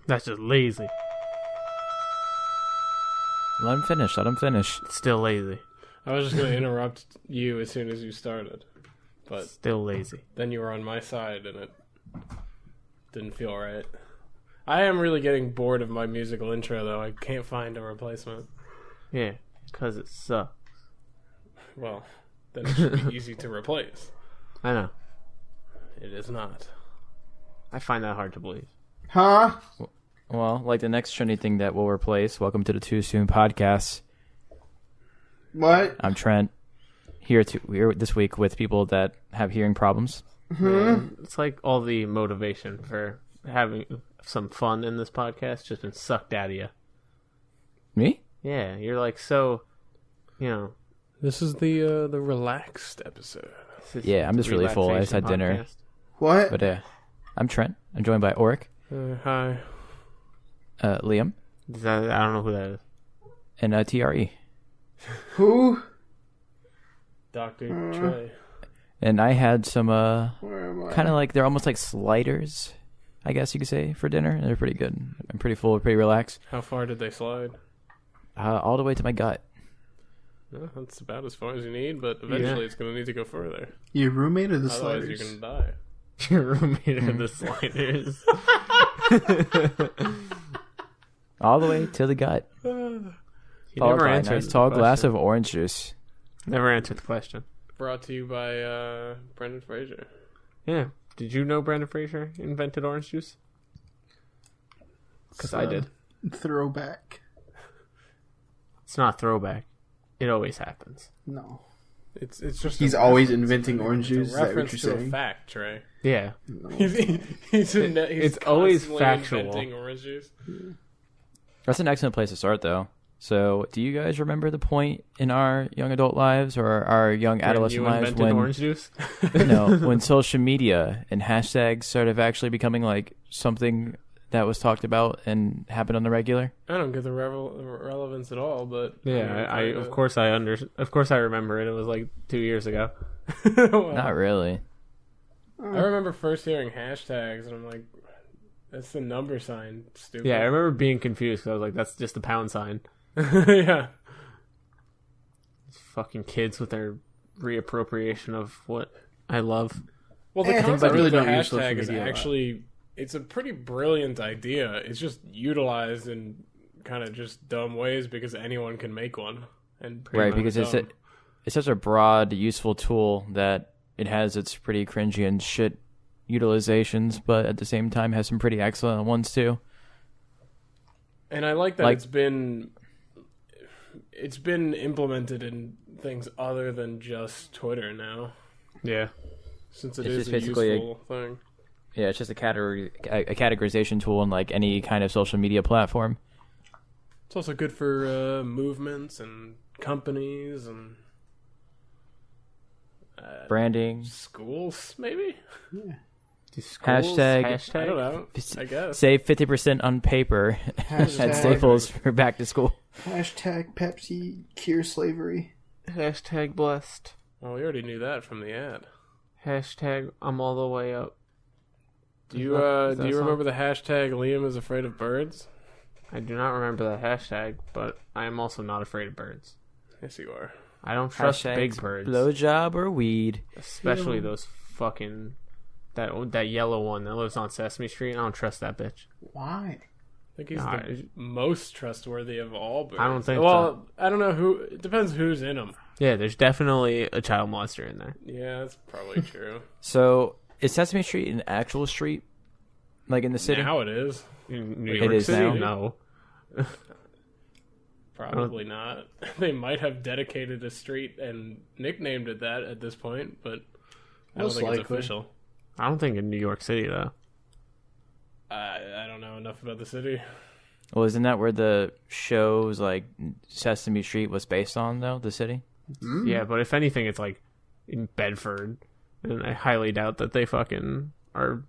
That's just lazy. Let him finish. It's still lazy. I was just going to interrupt you as soon as you started. But still lazy. Then you were on my side and it didn't feel right. I am really getting bored of my musical intro, though. I can't find a replacement. Yeah, because it sucks. Well, then it should be easy to replace. I know. It is not. I find that hard to believe. Huh? Well, like the next trendy thing that we'll replace, welcome to the Too Soon podcast. What? I'm Trent, here this week with people that have hearing problems. Mm-hmm. It's like all the motivation for having some fun in this podcast just been sucked out of you. Me? Yeah, you're like so, This is the relaxed episode. Yeah, I'm just really full. I just had dinner. What? But I'm Trent. I'm joined by Oric. Hi. Liam. I don't know who that is. And TRE. Who? Dr. Trey. And I had some Where am I? kind of like, they're almost like sliders, I guess you could say, for dinner. They're pretty good. I'm pretty full, pretty relaxed. How far did they slide? All the way to my gut. Well, that's about as far as you need, but eventually it's going to need to go further. Your roommate or the Otherwise sliders? you're going to die. Your roommate of the sliders. All the way to the gut. You Followed never by a answered nice the tall question. glass of orange juice. Never answered the question. Brought to you by Brendan Fraser. Yeah. Did you know Brendan Fraser invented orange juice? Because I did. Throwback. It's not a throwback. It always happens. No. It's just He's always inventing orange juice. It's Is a that what reference you're to saying? Oh, a fact, Trey. Yeah. No. He's always constantly factual. inventing orange juice. That's an excellent place to start, though. So, do you guys remember the point in our young adult lives or our young adolescent you lives invented orange juice? when social media and hashtags started actually becoming like something that was talked about and happened on the regular? I don't get the relevance at all, but Yeah, of course I remember it. It was like 2 years ago. Well, Not really. I remember first hearing hashtags, and I'm like, "That's the number sign, stupid." Yeah, I remember being confused because I was like, "That's just the pound sign." Yeah. These fucking kids with their reappropriation of what I love. Well, the I concept really of the don't use social hashtag is media a lot. actually, it's a pretty brilliant idea. It's just utilized in kind of just dumb ways because anyone can make one. And Right, because it's such a broad, useful tool that it has its pretty cringy and shit utilizations, but at the same time has some pretty excellent ones too. And I like that Like- it's been implemented in things other than just Twitter now, Yeah. since it It's is just a basically useful thing. Yeah, it's just a categorization tool in like any kind of social media platform. It's also good for movements and companies and Branding. schools, maybe? Hashtag- I don't know. I guess. Save 50% on paper at Hashtag- Staples for back to school. Hashtag Pepsi cure slavery. Hashtag blessed. Well, we already knew that from the ad. Hashtag I'm all the way up. Do you Is that do you a song? remember the hashtag Liam is afraid of birds? I do not remember the hashtag, but I am also not afraid of birds. Yes, you are. I don't trust Hashtag big birds. Blowjob or weed. Especially those fucking... That yellow one that lives on Sesame Street. I don't trust that bitch. Why? I think he's No, the most trustworthy of all birds. I don't think Well, I don't know who. It depends who's in them. Yeah, there's definitely a child molester in there. Yeah, that's probably true. So, is Sesame Street an actual street? Like in the city? Now it is. In New It York is City? now? No. Probably not. They might have dedicated a street and nicknamed it that at this point, but I don't Most think it's likely. official. I don't think in New York City, though. I don't know enough about the city. Well, isn't that where the shows like Sesame Street was based on, though? The city? Yeah, but if anything, it's like in Bedford. And I highly doubt that they fucking are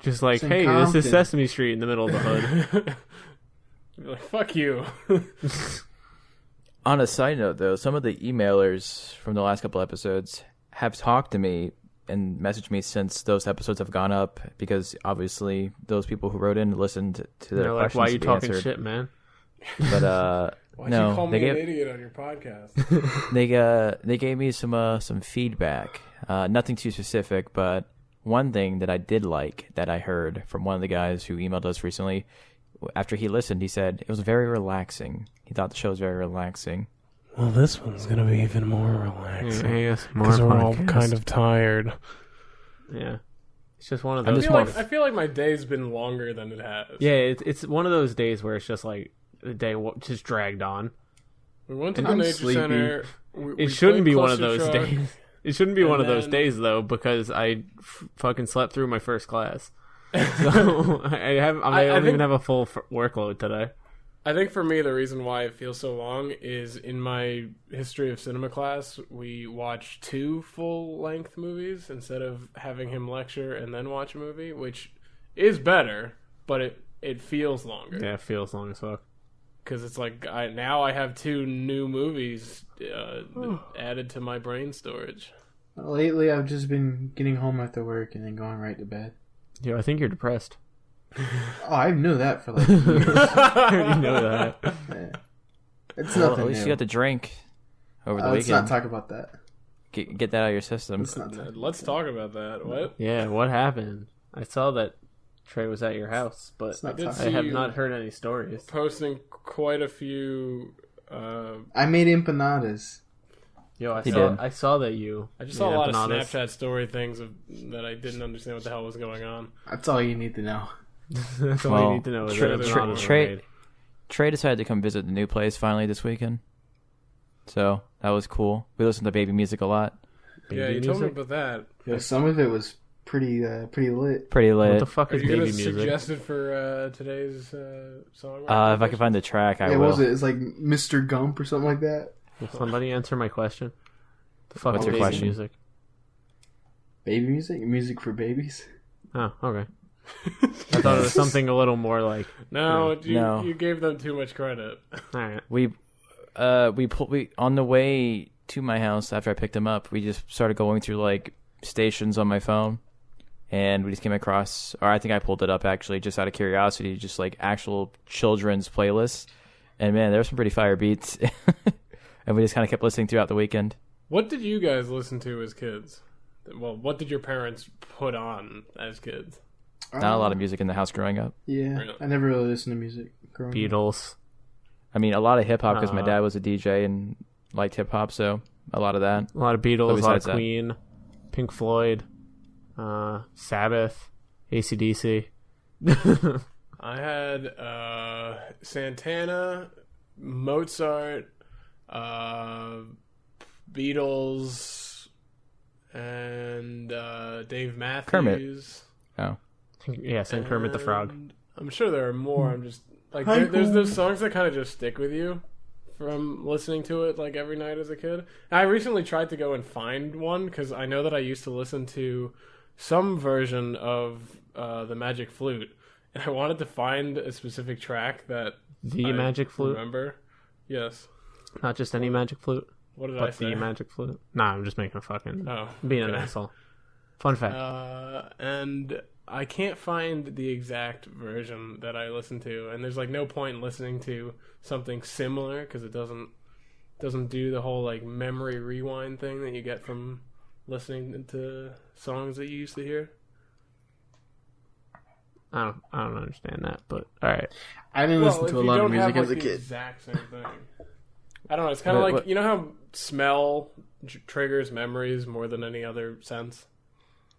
just like, It's in hey, this is Compton. Sesame Street in the middle of the hood. You're like, fuck you. On a side note, though, some of the emailers from the last couple episodes have talked to me and messaged me since those episodes have gone up, because obviously those people who wrote in listened to the They're like, questions why are you to be talking answered. shit, man? But Why'd no, you call they me an gave idiot on your podcast? they gave me some feedback. Nothing too specific, but one thing that I did like that I heard from one of the guys who emailed us recently, after he listened, he said it was very relaxing. He thought the show was very relaxing. Well, this one's gonna be even more relaxing Yes, more because we're all podcasts. kind of tired. Yeah, it's just one of I'm those. just I feel like my day's been longer than it has. Yeah, it's one of those days where it's just like the day just dragged on. We went to And the I'm nature sleepy. center. We It shouldn't played be one of Cluster those Truck. days. It shouldn't be And one of those then- days though, because I fucking slept through my first class. So I don't think- even have a full workload today. I think for me, the reason why it feels so long is in my history of cinema class, we watched 2 full-length movies instead of having him lecture and then watch a movie, which is better, but it feels longer. Yeah, it feels long as fuck. Because it's like now I have 2 new movies added to my brain storage. Lately, I've just been getting home after work and then going right to bed. Yo, I think you're depressed. Oh, I knew that for like years. I already know that. Yeah. It's Well, nothing at least new. you got to drink over the Let's weekend. not talk about that. Get that out of your system. Let's not talk. Let's talk about that. What? Yeah, what happened? I saw that Trey was at your house, but Let's not did talk. see I have you not heard any stories. posting quite a few. I made empanadas. Yo, He did. I saw that you. I just saw a made lot of empanadas. Snapchat story things that I didn't understand what the hell was going on. That's all you need to know. That's all Well, you need to know. Is Trey- that Trey- empanadas were Trey- made. Trey decided to come visit the new place finally this weekend, so that was cool. We listened to baby music a lot. Yeah, Baby you told me music? about that. Yeah, some of it was pretty lit. Pretty What lit. the fuck Are is you baby going to music? suggest it for today's song? If I can find the track, I Yeah, will. what was it? It's like Mr. Gump or something like that. Will somebody answer my question? The fuck What's is your baby question? music? Baby music? Music for babies? Oh, okay. I thought it was something a little more like. No, No. you gave them too much credit. All right. We on the way to my house after I picked him up, we just started going through like stations on my phone, and we just came across, or I think I pulled it up actually just out of curiosity, just like actual children's playlists, and man, there were some pretty fire beats, and we just kind of kept listening throughout the weekend. What did you guys listen to as kids? Well, what did your parents put on as kids? Not a lot of music in the house growing up. Yeah, Really? I never really listened to music growing up. Beatles. I mean, a lot of hip hop because my Uh, dad was a DJ and liked hip hop, so a lot of that. A lot of But Beatles, a lot of besides that- Queen, Pink Floyd, Sabbath, AC/DC. I had Santana, Mozart, Beatles, and Dave Matthews. Oh, Yes, and Kermit the Frog. And I'm sure there are more. I'm just like Hi, there's cool. those songs that kind of just stick with you from listening to it like every night as a kid. And I recently tried to go and find one because I know that I used to listen to some version of the Magic Flute, and I wanted to find a specific track that The I Magic Flute, Remember? Yes. not just any Magic Flute, What did I but say? the Magic Flute. Nah, I'm just making a fucking Oh, being an okay. asshole. Fun fact. And I can't find the exact version that I listen to, and there's like no point in listening to something similar because it doesn't do the whole like memory rewind thing that you get from listening to songs that you used to hear. I don't understand that, but all right. I didn't listen if to a you lot of don't music have, as a like, the kid. exact same thing. I don't know. It's kind of What- like what- you know how smell triggers memories more than any other sense.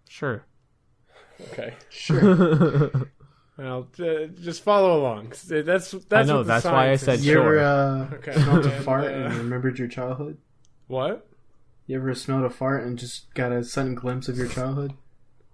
Sure. Okay. Sure. Well, just follow along. That's I know, what the that's why I science said is. You Sure. ever Okay. smelled a And, fart and remembered your childhood? What? You ever smelled a fart and just got a sudden glimpse of your childhood?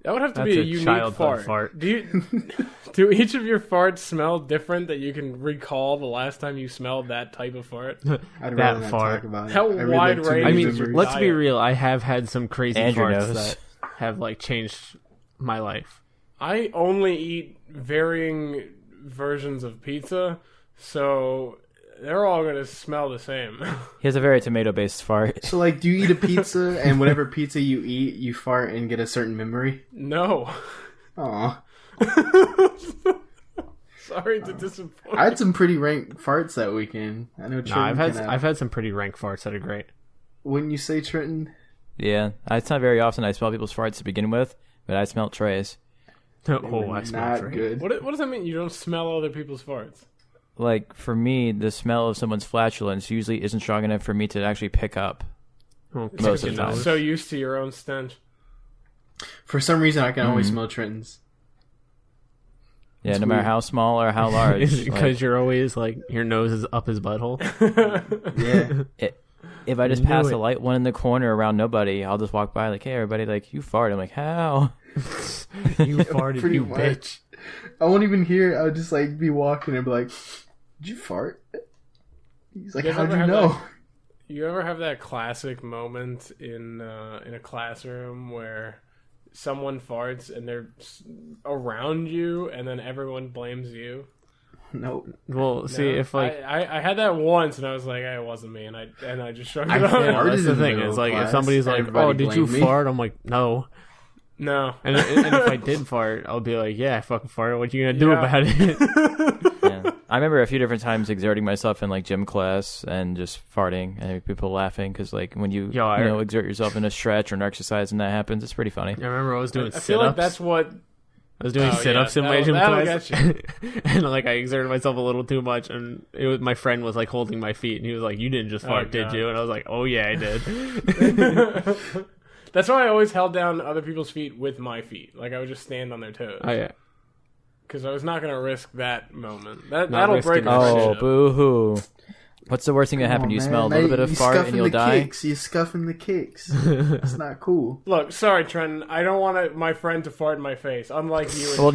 That would have to That's be a a unique childhood fart. fart. Do each of your farts smell different that you can recall the last time you smelled that type of fart? I'd That rather not fart. talk about it. How I relive wide too range I many mean, is your memories. let's be real. I have had some crazy Andrew farts knows. that have like changed my life. I only eat varying versions of pizza, so they're all gonna smell the same. He has a very tomato-based fart. So, like, do you eat a pizza, and whatever pizza you eat, you fart and get a certain memory? No. Aw. Sorry to disappoint. I had some pretty rank farts that weekend. I know No, Trenton I've had some pretty rank farts that are great. Wouldn't you say, Trenton? Yeah, it's not very often I smell people's farts to begin with, but I smelled Trey's. Oh, I smell Not great. good. What does that mean? You don't smell other people's farts? Like, for me, the smell of someone's flatulence usually isn't strong enough for me to actually pick up. Oh, Most of You're the time. so used to your own stench. For some reason, I can always smell Trenton's. Yeah, It's no matter weird. how small or how large. because like, you're always like your nose is up his butthole. Yeah. if I just Knew pass it. a light one in the corner around nobody, I'll just walk by like, hey, everybody, like, you fart. I'm like, how? You farted, pretty you much. bitch. I won't even hear it. I would just, like, be walking and be like, did you fart? He's like, You guys how'd ever you have know? that- You ever have that classic moment in a classroom where someone farts and they're around you, and then everyone blames you? Nope. Well, see, No? if like I had that once, and I was like, hey, it wasn't me, and I just shrugged it I off. farted that's the in the thing. middle It's of like if class, somebody's like, everybody "Oh, did you blamed me. fart?" I'm like, "No." No. And if I did fart, I'll be like, "Yeah, I fucking farted. What you gonna do Yeah. about it?" Yeah. I remember a few different times exerting myself in like gym class and just farting and people laughing because like when you exert yourself in a stretch or an exercise and that happens, it's pretty funny. I remember I was doing I feel like sit-ups. that's what. I was doing Oh, sit-ups yeah, in my gym that'll class, get and like I exerted myself a little too much, and it was my friend was like holding my feet, and he was like, "You didn't just fart, did God. you?" And I was like, "Oh yeah, I did." That's why I always held down other people's feet with my feet. Like I would just stand on their toes. Oh yeah. Because I was not going to risk that moment. That'll risking break it. a Oh, friendship. boo-hoo. What's the worst thing that Come happened? on, You man. smell a Now little bit of you fart and scuffing you'll the die? Kicks. You're scuffing the kicks. That's not cool. Look, sorry, Trenton. I don't want my friend to fart in my face. Unlike you. And Well,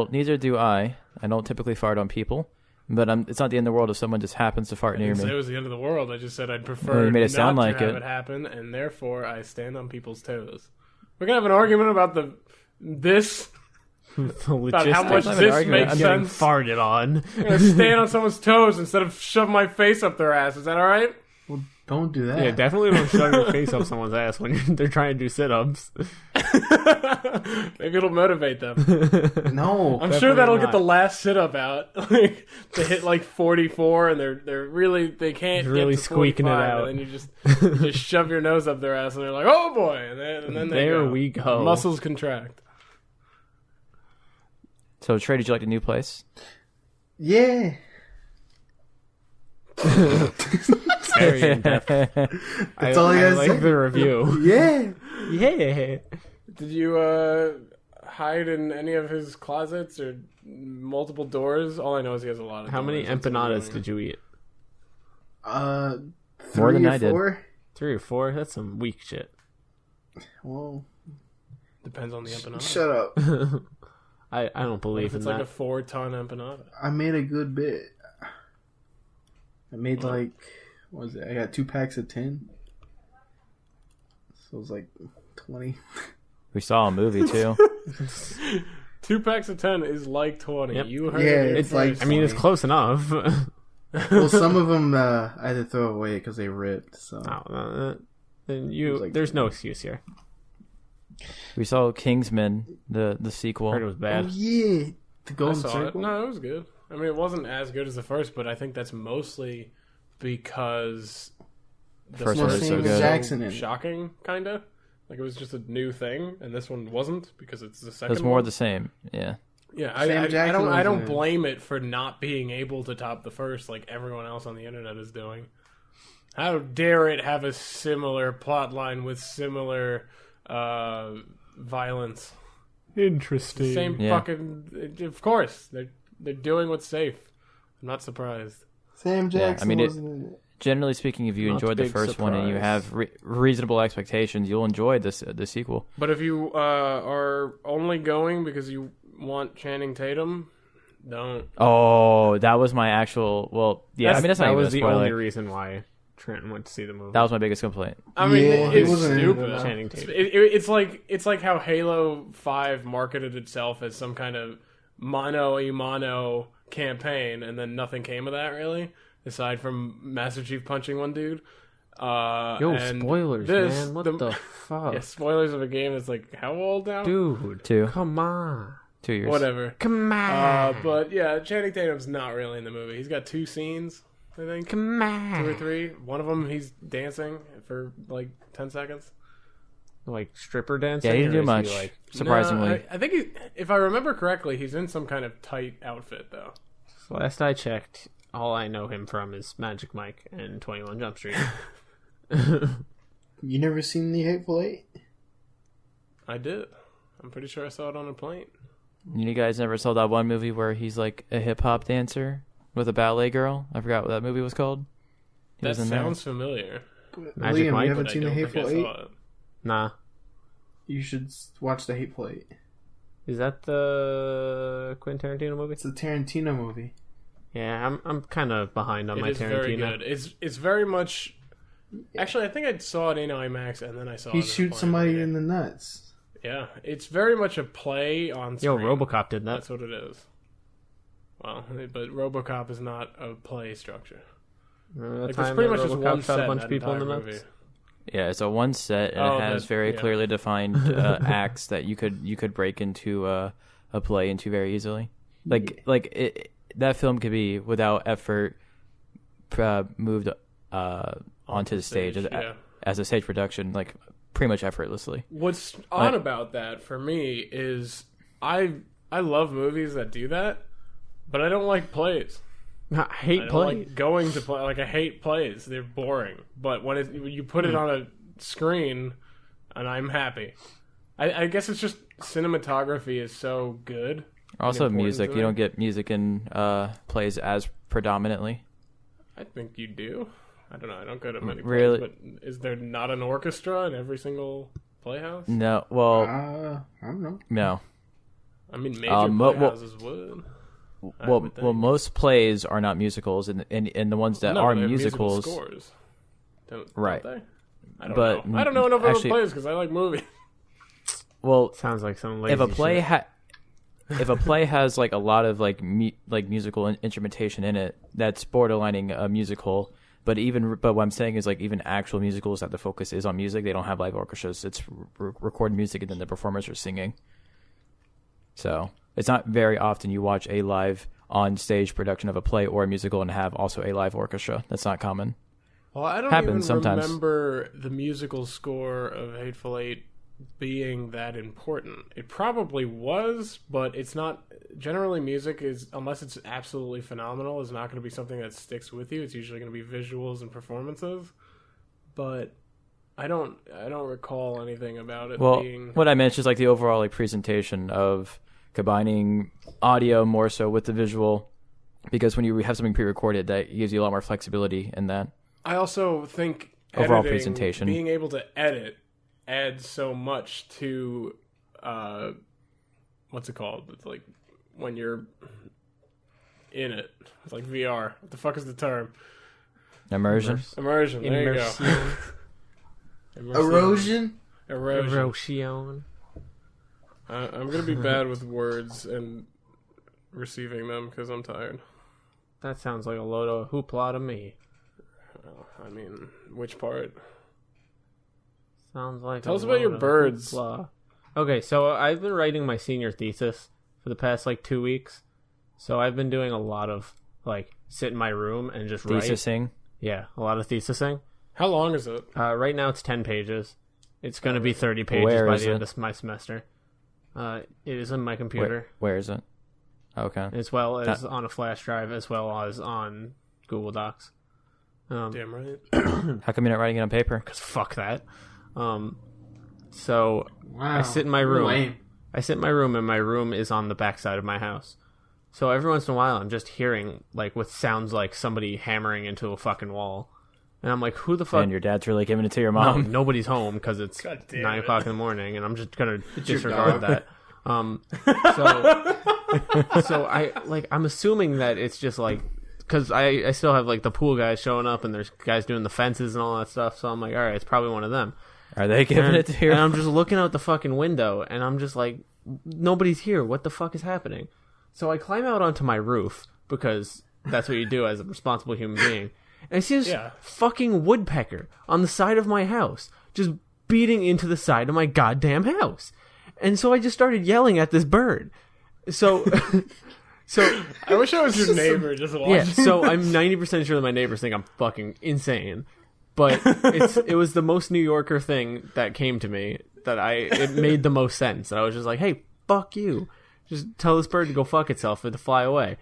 Trent. neither do I. I don't typically fart on people, but it's not the end of the world if someone just happens to fart I near didn't say it me. was the end of the world. I just said I'd prefer Well, you made it not sound to like have it. it happen, and therefore I stand on people's toes. We're gonna have an argument about this. About how much Not even this argument. makes I'm getting sense. farted on. I'm gonna stand on someone's toes instead of shove my face up their ass. Is that all right? Well, don't do that. Yeah, definitely don't shove your face up someone's ass when they're trying to do sit-ups. Maybe it'll motivate them. No. I'm sure Definitely that'll not. get the last sit up out. Like to hit like 44, and they're really they can't Really get to squeaking it 45, out. And then you just shove your nose up their ass, and they're like, "Oh boy!" And then they There go. we go. Muscles contract. So, Trey, did you like the new place? Yeah. Very in-depth. That's all I gotta like say. the review. Yeah. Yeah. Did you hide in any of his closets or multiple doors? All I know is he has a lot of. How many doors. That's what I'm empanadas doing. did you eat? Three More than or I did. 4? 3 or 4? That's some weak shit. Well, Depends on the empanada. shut up. I don't What believe if in it's that. like a 4-ton empanada? I made a good bit. I made like, what was it? I got 2 packs of 10. So it was like 20. We saw a movie, too. 2 packs of 10 is like 20. Yep. You heard Yeah, it. it's like- first. I mean, it's close enough. Well, some of them I had to throw away because they ripped. So Then It was like- there's no excuse here. We saw Kingsman, the sequel. Heard it was oh bad. yeah, the I Golden saw it. Circle. No, it was good. I mean, it wasn't as good as the first, but I think that's mostly because the First one first was was so so Jackson in it. shocking, kind of. Like it was just a new thing, and this one wasn't because it's the second It's more one. of the same. Yeah. Yeah, Sam I Jackson don't was in it. blame it for not being able to top the first like everyone else on the internet is doing. How dare it have a similar plot line with similar violence? Interesting. Same Yeah. fucking. Of course, they're doing what's safe. I'm not surprised. Sam Jackson mean, it- wasn't in it. Generally speaking, if you Not enjoyed the big first one and you surprise. have reasonable expectations, you'll enjoy the sequel. But if you are only going because you want Channing Tatum, don't. Oh, that was my actual. Well, yeah. I mean, that's not that even was a the spoiler. only reason why Trenton went to see the movie. That was my biggest complaint. I mean, Yeah, he it's wasn't in it stupid. at all. Channing Tatum. It's like how Halo 5 marketed itself as some kind of mano a mano campaign, and then nothing came of that really, aside from Master Chief punching one dude. And spoilers, man! What the fuck? Yeah, spoilers of a game that's like how old now? Dude, 2. come on. 2 years. Whatever. Come on. But yeah, Channing Tatum's not really in the movie. He's got 2 scenes, I think. Come 2 on. or 3. One of them, he's dancing for like 10 seconds. Like stripper dancing? Yeah, he didn't or do is much. like... Surprisingly. No, I think if I remember correctly, he's in some kind of tight outfit though. Last I checked, all I know him from is Magic Mike and 21 Jump Street. You never seen The Hateful Eight? I did. I'm pretty sure I saw it on a plane. You guys never saw that one movie where he's like a hip hop dancer with a ballet girl? I forgot what that movie was called. He That was in there. sounds familiar. Magic Liam, Mike, you haven't but I seen The don't think Hateful I Eight? saw it. Nah. You should watch The Hateful Eight. Is that the Quentin Tarantino movie? It's a Tarantino movie. Yeah, I'm kind of behind on It my is very Tarantino. good. It's very much. Actually, I think I saw it in IMAX and then I saw it. He on a shoots plane. somebody in the nuts. Yeah, it's very much a play on Yo, screen. RoboCop did that. That's what it is. Well, but RoboCop is not a play structure. Remember the Like, there's time pretty that much just RoboCop one shot set a bunch in of that people in the entire nuts? movie. Yeah, it's a one set, and Oh, it has that- very yeah. clearly defined acts that you could break into a play into very easily. That film could be without effort moved onto the stage yeah. as a stage production, like pretty much effortlessly. What's odd about that for me is I love movies that do that, but I don't like plays. I hate I don't plays. like going to play. Like I hate plays; they're boring. But when you put it on a screen, and I'm happy. I guess it's just cinematography is so good. Also, important music. to You me. don't get music in plays as predominantly. I think you do. I don't know. I don't go to many Really? plays, but is there not an orchestra in every single playhouse? No, well, I don't know. no. I mean, major playhouses would. I Well, would think. well, most plays are not musicals, and the ones that No, are they have musicals, musical scores. Don't Right. they? I don't But know. I don't know enough about actually- plays because I like movies. well, Sounds like some lazy if a play shit. if a play has like a lot of like musical instrumentation in it, that's borderlining a musical. But what I'm saying is like even actual musicals that the focus is on music, they don't have live orchestras. It's recorded music and then the performers are singing. So it's not very often you watch a live on stage production of a play or a musical and have also a live orchestra. That's not common. Well, I don't Happens even sometimes. remember the musical score of Hateful Eight being that important. It probably was, but it's not. Generally, music is, unless it's absolutely phenomenal, is not going to be something that sticks with you. It's usually going to be visuals and performances. But I don't recall anything about it Well, being. what I meant is like the overall like presentation of combining audio more so with the visual, because when you have something pre-recorded, that gives you a lot more flexibility in that. I also think Overall editing, presentation. being able to edit adds so much to what's it called? It's like when you're in it. It's like VR. What the fuck is the term? Immersion. Immersion. There you go. Immersion. Erosion? Erosion. Erosion. I'm gonna be bad with words and receiving them because I'm tired. That sounds like a load of hoopla to me. Well, I mean, which part? Sounds like Tell a us about your load of birds. hoopla. Okay, so I've been writing my senior thesis for the past like 2 weeks. So I've been doing a lot of like sit in my room and just write. Thesising. Yeah, a lot of thesising. How long is it? Right now it's 10 pages. It's going to be 30 pages Where by is the end it? of my semester. It is on my computer, Where is it? Okay. as well as on a flash drive, as well as on Google Docs. Damn right. How come you're not writing it on paper? Because fuck that. So Wow. I sit in my You're room. lame. I sit in my room, and my room is on the backside of my house. So every once in a while, I'm just hearing like what sounds like somebody hammering into a fucking wall, and I'm like, "Who the fuck?" And your dad's really giving it to your No, mom. nobody's home because it's God damn 9 it. o'clock in the morning, and I'm just gonna your disregard dog. that. So I'm assuming that it's just like because I still have like the pool guys showing up, and there's guys doing the fences and all that stuff. So I'm like, all right, it's probably one of them. Are they giving it to your And I'm just looking out the fucking window, and I'm just like, nobody's here. What the fuck is happening? So I climb out onto my roof, because that's what you do as a responsible human being. And I see this fucking woodpecker on the side of my house, just beating into the side of my goddamn house. And so I just started yelling at this bird. So I wish I was your neighbor just watching. yeah, so I'm 90% sure that my neighbors think I'm fucking insane. But it was the most New Yorker thing that came to me that it made the most sense. And I was just like, hey, fuck you. Just tell this bird to go fuck itself and to fly away.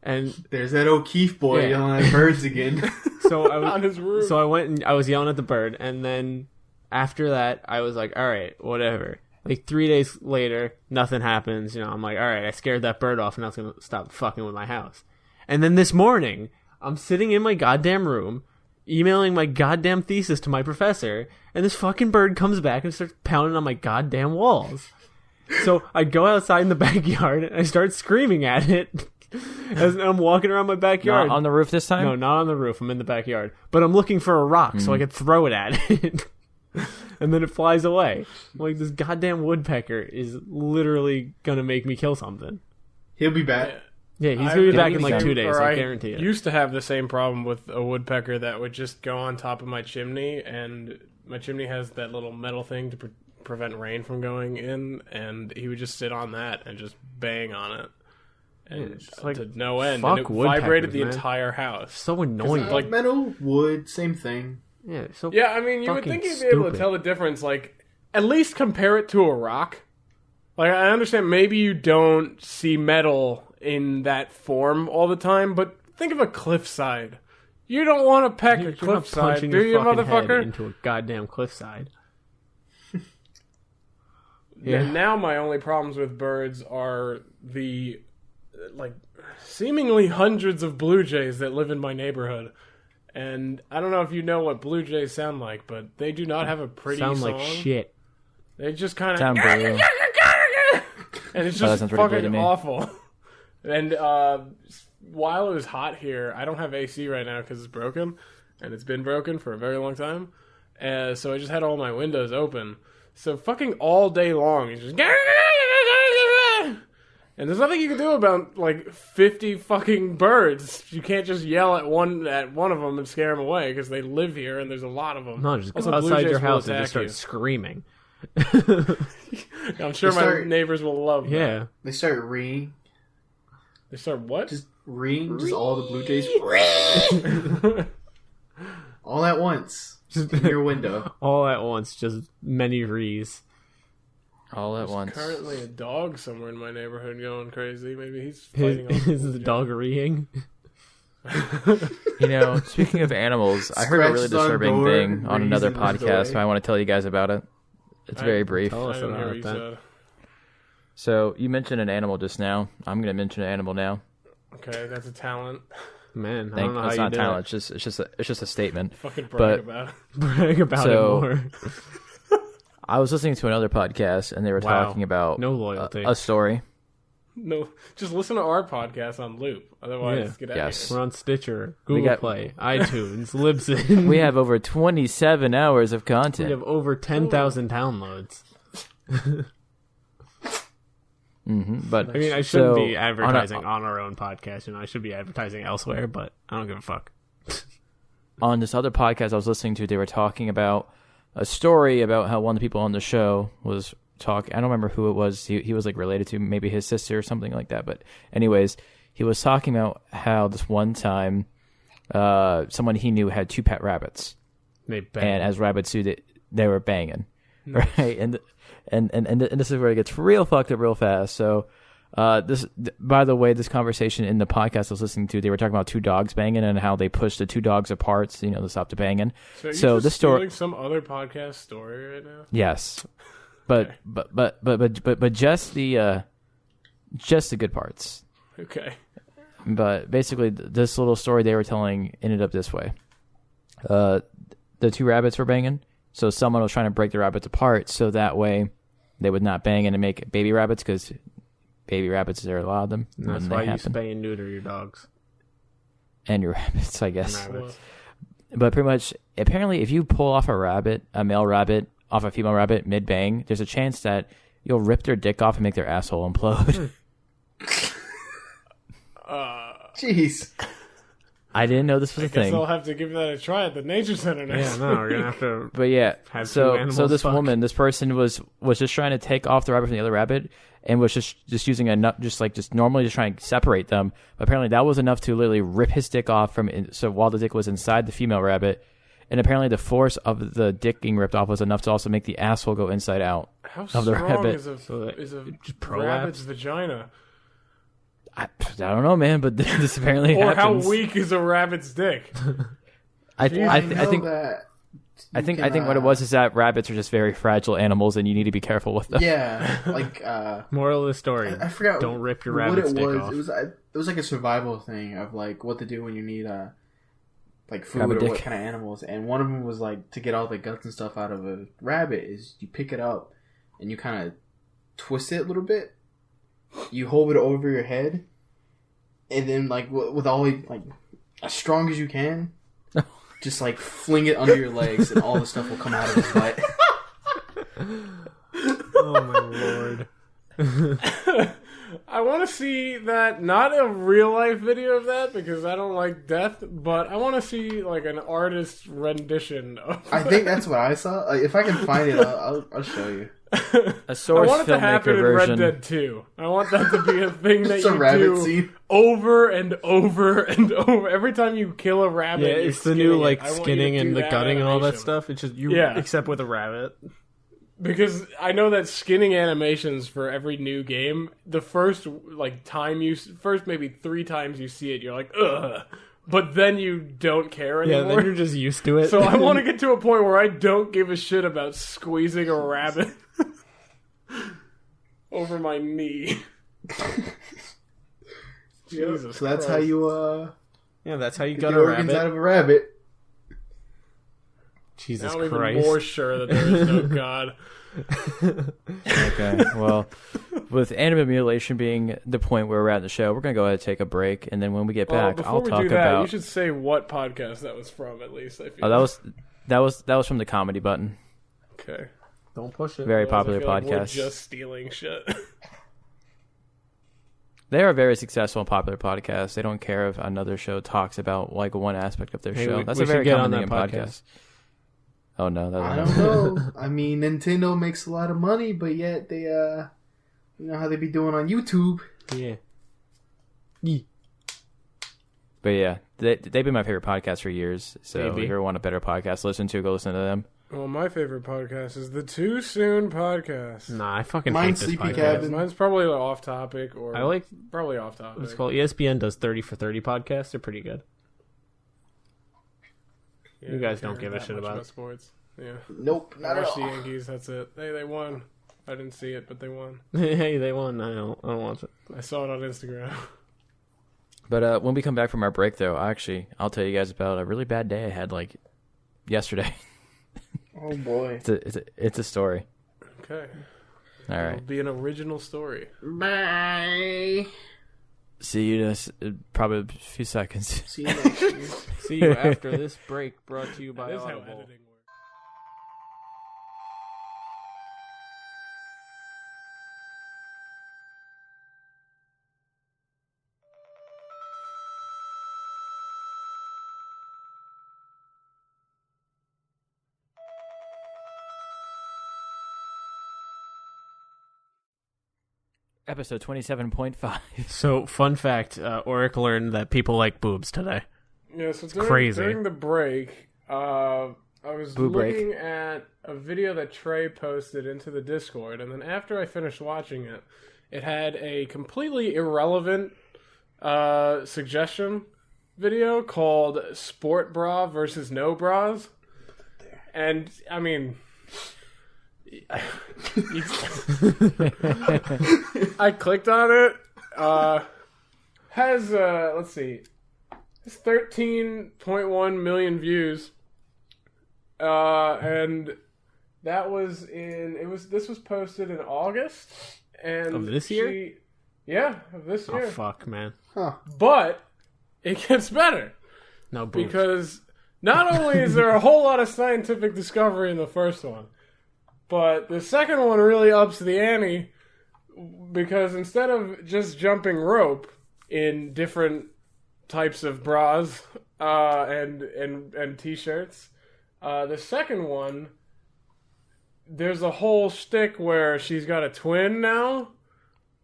And there's that O'Keefe boy yelling at birds again. So I was on his roof. So I went and I was yelling at the bird, and then after that I was like, all right, whatever. Like 3 days later, nothing happens. You know, I'm like, all right, I scared that bird off, and now it's gonna stop fucking with my house. And then this morning, I'm sitting in my goddamn room, emailing my goddamn thesis to my professor, and this fucking bird comes back and starts pounding on my goddamn walls. So I go outside in the backyard and I start screaming at it as I'm walking around my backyard. Not on the roof this time? No, not on the roof. I'm in the backyard. But I'm looking for a rock so I can throw it at it. And then it flies away. I'm like, this goddamn woodpecker is literally going to make me kill something. He'll be back. Yeah, he's going to be back in like 2 days. I guarantee it. I used to have the same problem with a woodpecker that would just go on top of my chimney, and my chimney has that little metal thing to prevent rain from going in, and he would just sit on that and just bang on it. And it's like, to no end. Fuck, and it vibrated the man. entire house. So annoying. Like metal, wood, same thing. Yeah, so yeah, I mean, you would think you'd be able to tell the difference. Like, at least compare it to a rock. Like, I understand maybe you don't see metal in that form all the time, but think of a cliffside. You don't want to peck a cliffside, do you, motherfucker? Into a goddamn cliffside. Yeah. And now my only problems with birds are the, like, seemingly hundreds of blue jays that live in my neighborhood. And I don't know if you know what blue jays sound like, but they do not have a pretty song. Sound like shit. They just kind of... Sound blue. And it's just fucking awful. And while it was hot here, I don't have AC right now because it's broken. And it's been broken for a very long time. So I just had all my windows open. So fucking all day long, it's just... And there's nothing you can do about, like, 50 fucking birds. You can't just yell at one of them and scare them away, because they live here and there's a lot of them. No, just go outside your house and just start screaming. I'm sure my neighbors will love that. Yeah. They start ringing. They start what? Just ring. Just all the blue jays. All at once. Just in your window. All at once. Just many rees. All at once. Currently a dog somewhere in my neighborhood going crazy. Maybe he's fighting off. Is the dog reeing? You know, speaking of animals, I heard a really disturbing thing on another podcast, but I want to tell you guys about it. It's very brief. Tell us about that. Said. So, you mentioned an animal just now. I'm going to mention an animal now. Okay, that's a talent. Man, I don't know how it's you not did talent. It's just a statement. Fucking brag about it. Brag about it more. I was listening to another podcast, and they were talking about no loyalty. A story. No, just listen to our podcast on loop. Otherwise, get out of here. We're on Stitcher, Google Play, iTunes, Libsyn. We have over 27 hours of content. We have over 10,000 downloads. But I mean, I shouldn't be advertising on our own podcast. You know, I should be advertising elsewhere, but I don't give a fuck. On this other podcast I was listening to, they were talking about a story about how one of the people on the show was talking. I don't remember who it was. He was like related to maybe his sister or something like that. But anyways, he was talking about how this one time someone he knew had 2 pet rabbits. They banged. And as rabbits do, they were banging. Nice. Right? And this is where it gets real fucked up real fast. So by the way, this conversation in the podcast I was listening to, they were talking about 2 dogs banging and how they pushed the 2 dogs apart, to stop the banging. So this story, some other podcast story right now. Yes, but just the good parts. Okay. But basically, this little story they were telling ended up this way. The 2 rabbits were banging, so someone was trying to break the rabbits apart, so that way they would not bang and make baby rabbits, because baby rabbits, they're allowed them. And that's why you spay and neuter your dogs. And your rabbits, I guess. Rabbits. But pretty much, apparently, if you pull off a male rabbit, off a female rabbit mid-bang, there's a chance that you'll rip their dick off and make their asshole implode. Jeez. I didn't know this was a Guess thing. I'll have to give that a try at the nature center next. Yeah, no, we're gonna have to. But yeah, Have two so animals this fuck. woman, this person was just trying to take off the rabbit from the other rabbit, and was just using a nut, just normally just trying to separate them. But apparently that was enough to literally rip his dick off so while the dick was inside the female rabbit, and apparently the force of the dick being ripped off was enough to also make the asshole go inside out. How Of the strong rabbit. is a just rabbit's prolapse. vagina? I don't know, man, but this apparently Or happens. how weak is a rabbit's dick? I I think that. I think what it was is that rabbits are just very fragile animals, and you need to be careful with them. Yeah, like Moral of the story: I forgot. don't rip your what rabbit's it dick was. off. It was like a survival thing of like what to do when you need like food Rabbit or dick. what kind of animals. And one of them was like to get all the guts and stuff out of a rabbit is you pick it up and you kind of twist it a little bit. You hold it over your head, and then like with all like as strong as you can, just like fling it under your legs, and all the stuff will come out of his butt. Oh my lord! I want to see that, not a real life video of that because I don't like death, but I want to see like an artist's rendition of I think that's what I saw. Like, if I can find it, I'll show you. A I source want it to happen filmmaker in Red version. Dead 2. I want that to be a thing that It's a you rabbit do scene. over and over and over. Every time you kill a rabbit, Yeah, you're it's the new skinning like it. I want you to skinning do and the that gutting and all that animation. stuff. It's just you, Yeah. except with a rabbit. Because I know that skinning animations for every new game, the first maybe 3 times you see it, you're like, ugh. But then you don't care Yeah, anymore. then you're just used to it. So I want to get to a point where I don't give a shit about squeezing a rabbit over my knee. Jesus So that's Christ. how you Yeah, that's how you get got the a organs rabbit. out of a rabbit. Jesus Now I'm even Christ! more sure that there is no God. Okay, well, with animal mutilation being the point where we're at in the show, we're gonna go ahead and take a break, and then when we get Well, back, before I'll we talk do that, about. you should say what podcast that was from, at least. I feel Oh, that was from the Comedy Button. okay. Don't push it. Very Otherwise, popular I feel like we're podcast. just stealing shit. They are a very successful and popular podcast. They don't care if another show talks about like one aspect of their Hey, show. we- That's we a should very get common on thing in that podcasts. Oh no, I don't know. I mean, Nintendo makes a lot of money, but yet they, you know how they be doing on YouTube. Yeah. But yeah, they've been my favorite podcast for years. So Maybe. if you ever want a better podcast to listen to, go listen to them. Well, my favorite podcast is the Too Soon podcast. Nah, I fucking Mine's hate this Sleepycabin. podcast. Mine's probably off topic, or I like probably off topic. what's called ESPN does 30 for 30 podcasts. They're pretty good. Yeah, You guys I don't care give a that shit much about it. sports. Yeah, Nope, I not at watched the all. Yankees. That's it. They won. I didn't see it, but they won. Hey, they won. I don't watch it. I saw it on Instagram. But when we come back from our break, though, I'll tell you guys about a really bad day I had like yesterday. Oh boy. It's a story. Okay. All right. It'll be an original story. Bye. See you in probably a few seconds. See you next year. See you after this break. Brought to you by That is how Audible. editing works. Episode 27.5. So, fun fact: Oric learned that people like boobs today. Yeah, so crazy. during the break, I was Boob break. looking at a video that Trey posted into the Discord, and then after I finished watching it, it had a completely irrelevant suggestion video called Sport Bra versus No Bras. And, I mean... I clicked on it. Has let's see, it's 13.1 million views. And that was this was posted in August and Of this year? Of this year. Oh fuck, man! Huh. But it gets better No boobs. because not only is there a whole lot of scientific discovery in the first one, but the second one really ups the ante because instead of just jumping rope in different types of bras and t-shirts. The second one, there's a whole shtick where she's got a twin now,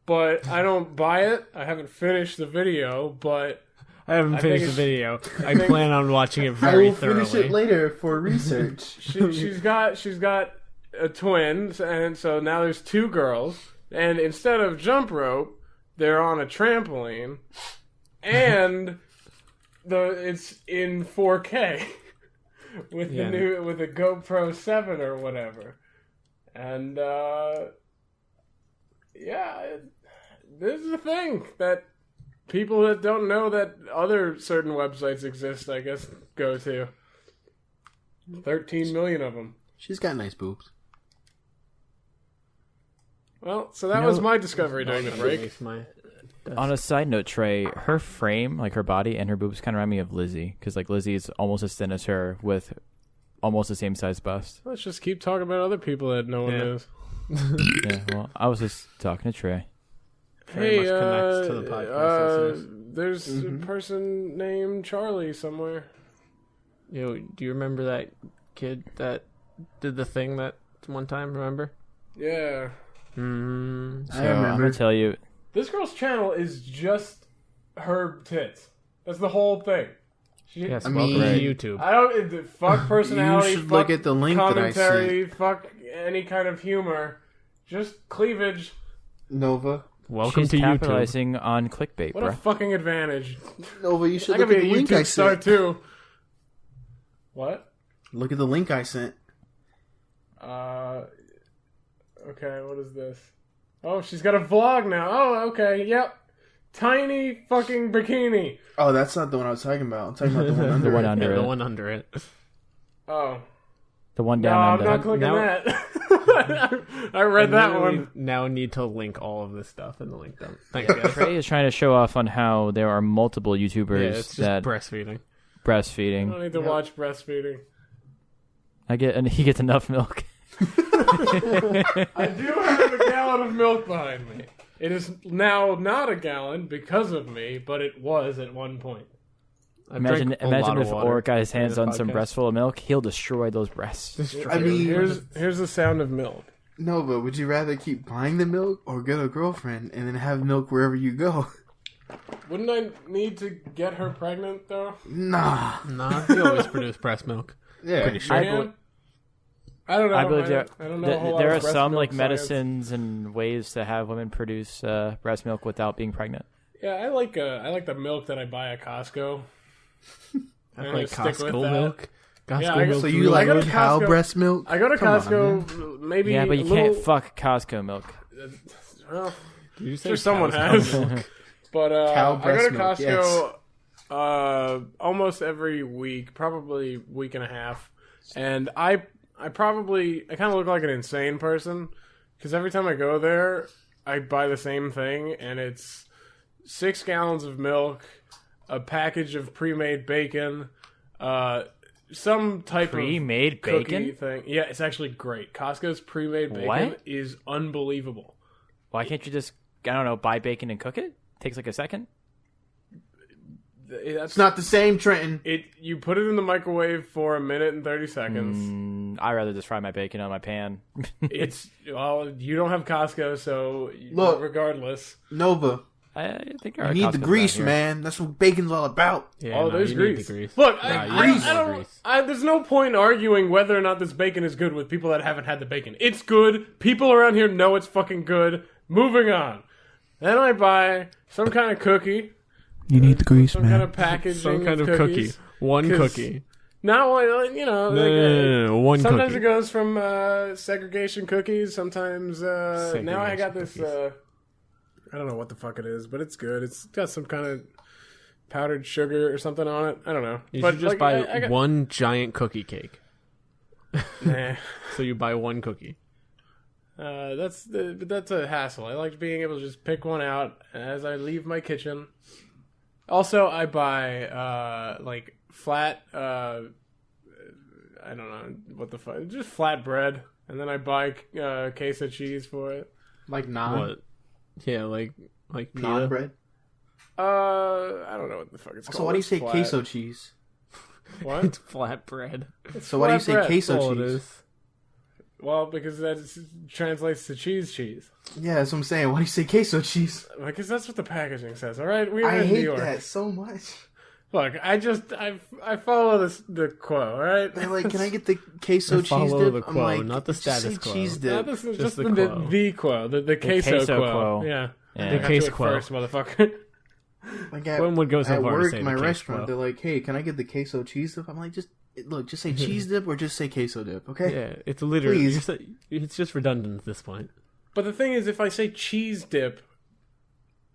but I don't buy it. I haven't finished the video, but I haven't finished the video. I plan on watching it I very will thoroughly. finish it later for research. she's got a twin, and so now there's two girls, and instead of jump rope, they're on a trampoline, and it's in 4K with with a GoPro 7 or whatever, and this is a thing that people that don't know that other certain websites exist, I guess, go to. 13 million of them. She's got nice boobs. Well, so that was my discovery during the break. On a side note, Trey, her frame, like her body and her boobs, kind of remind me of Lizzie, because like Lizzie is almost as thin as her with almost the same size bust. Let's just keep talking about other people that no one knows. Yeah, well, I was just talking to Trey. Very much connects to the podcast listeners. There's a person named Charlie somewhere. Do you remember that kid that did the thing that one time? Remember? Yeah. So I I'm remember. gonna tell you. This girl's channel is just her tits. That's the whole thing. Yes, I welcome mean- to YouTube. I don't fuck personality. You should fuck look at the link that I commentary. Fuck any kind of humor. Just cleavage. Nova. Welcome She's to YouTube. capitalizing on clickbait, What bro. a fucking advantage. Nova, you should I look could at be the a link I YouTube star sent. too. What? Look at the link I sent. Okay, what is this? Oh, she's got a vlog now. Oh, okay, yep. Tiny fucking bikini. Oh, that's not the one I was talking about. I'm talking about the one under. The one it. under Yeah, it. the one under it. Oh. The one No, down I'm under. not clicking Now- that. I read that one. Now need to link all of this stuff in the link down. Thanks, guys. Trey is trying to show off on how there are multiple YouTubers Yeah, it's just that breastfeeding. I breastfeeding. don't need to watch breastfeeding. And he gets enough milk. I do have a gallon of milk behind me. It is now not a gallon because of me, but it was at one point. Imagine if Orc got his hands on some podcast. breast full of milk, he'll destroy those breasts. I mean, Here's the sound of milk. Nova, would you rather keep buying the milk or get a girlfriend and then have milk wherever you go? Wouldn't I need to get her pregnant though? Nah. Nah, you always produce breast milk. Yeah. Pretty sure. I don't know. I believe I don't know a whole lot there of are breast some milk like science. medicines and ways to have women produce breast milk without being pregnant. Yeah, I like the milk that I buy at Costco. I I'm like gonna stick with Costco that. milk. Costco Yeah, I- milk. So you like I go to cow Costco- breast milk? I go to Come on, Costco maybe. Yeah, but you a can't little- fuck Costco milk. Well, Did you say sure someone cow's has. milk? But Cow I go breast to milk, Costco almost every week, probably week and a half, and I kind of look like an insane person because every time I go there, I buy the same thing, and it's 6 gallons of milk, a package of pre-made bacon, some type Pre-made of cookie bacon? thing. Yeah, it's actually great. Costco's pre-made bacon What? is unbelievable. Why can't you just, I don't know, buy bacon and cook it? Takes like a second. It's not the same, Trenton. You put it in the microwave for 1 minute and 30 seconds. I'd rather just fry my bacon on my pan. It's you don't have Costco, so Look. regardless. Nova, I think there you are need the Costcos grease, around here. man. That's what bacon's all about. Yeah, Oh, no, there's you need grease. the grease. Look, Nah, I you need don't. grease. There's no point arguing whether or not this bacon is good with people that haven't had the bacon. It's good. People around here know it's fucking good. Moving on. Then I buy some kind of cookie. You need the grease, Some kind of packaging. Some kind of cookies. cookie. One 'Cause- cookie. Not one, No, one sometimes cookie. it goes from segregation cookies. Sometimes now I got this. Segregation I don't know what the fuck it is, but it's good. It's got some kind of powdered sugar or something on it. I don't know. You but should just buy one giant cookie cake. Nah. So you buy one cookie. That's a hassle. I like being able to just pick one out as I leave my kitchen. Also, I buy like flat. I don't know what the fuck. Just flat bread, and then I buy a case of cheese for it. Like naan, What? Yeah, like pita. naan bread. I don't know what the fuck it's called. So why do you It's say flat. queso cheese? What? It's flatbread. So why do you say flatbread. queso All it cheese? is. Well, because that translates to cheese. Yeah, that's what I'm saying. Why do you say queso cheese? Because that's what the packaging says. All right, we're I in New hate York. that so much. Look, I follow the quote. All right. They're like, can I get the queso cheese follow dip? the I'm quo, like, not the just status say quo. cheese No, dip. this is Just just the the quo, the queso queso quo. quo. Yeah. Yeah. I got Case to it quo. first, motherfucker. Like One would go so at far to work, say the my case restaurant, quo. they're like, hey, can I get the queso cheese dip? I'm like, just say cheese dip or just say queso dip, okay? Yeah, it's literally Please. it's just redundant at this point. But the thing is, if I say cheese dip,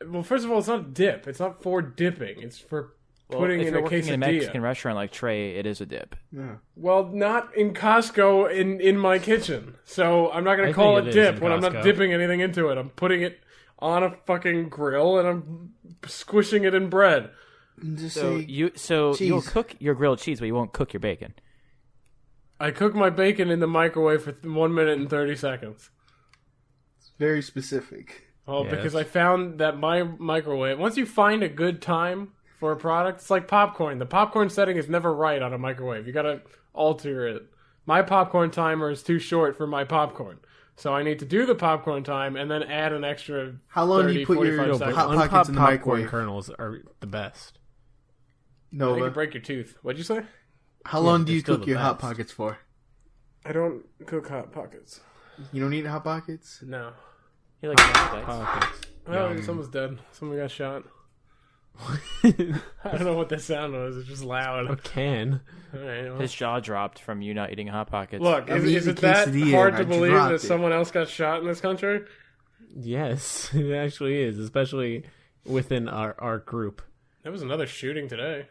well, first of all, it's not dip. It's not for dipping. It's for putting if in you're a working in a quesadilla. Mexican restaurant like Trey, it is a dip. Yeah. Well, not in Costco in my kitchen. So I'm not going I to call think it it is dip in when I'm not Costco. dipping anything into it. I'm putting it on a fucking grill and I'm squishing it in bread. Just So say you'll cheese. cook your grilled cheese, but you won't cook your bacon. I cook my bacon in the microwave for 1 minute and 30 seconds. very specific. Well, Yeah, because I that's- found that my microwave, once you find a good time for a product, it's like popcorn. The popcorn setting is never right on a microwave. You gotta alter it. My popcorn timer is too short for my popcorn. So I need to do the popcorn time and then add an extra How long 30, do you put your 45 No, seconds. but Hot Pockets unpopped in the popcorn microwave? kernels are the best. No, You but can break your tooth. What'd you say? how long do they're you still cook the your Hot best. Pockets for? I don't cook Hot Pockets. You don't eat Hot Pockets? No. You like Mexican? Pockets. Oh, Yum. someone's dead. Someone got shot. I don't know what the sound was. It's just A loud. can. All right. Well. His jaw dropped from you not eating Hot Pockets. Look, I'm is eating it that quesadilla hard and to I believe dropped that it. someone else got shot in this country? Yes, it actually is, especially within our group. There was another shooting today.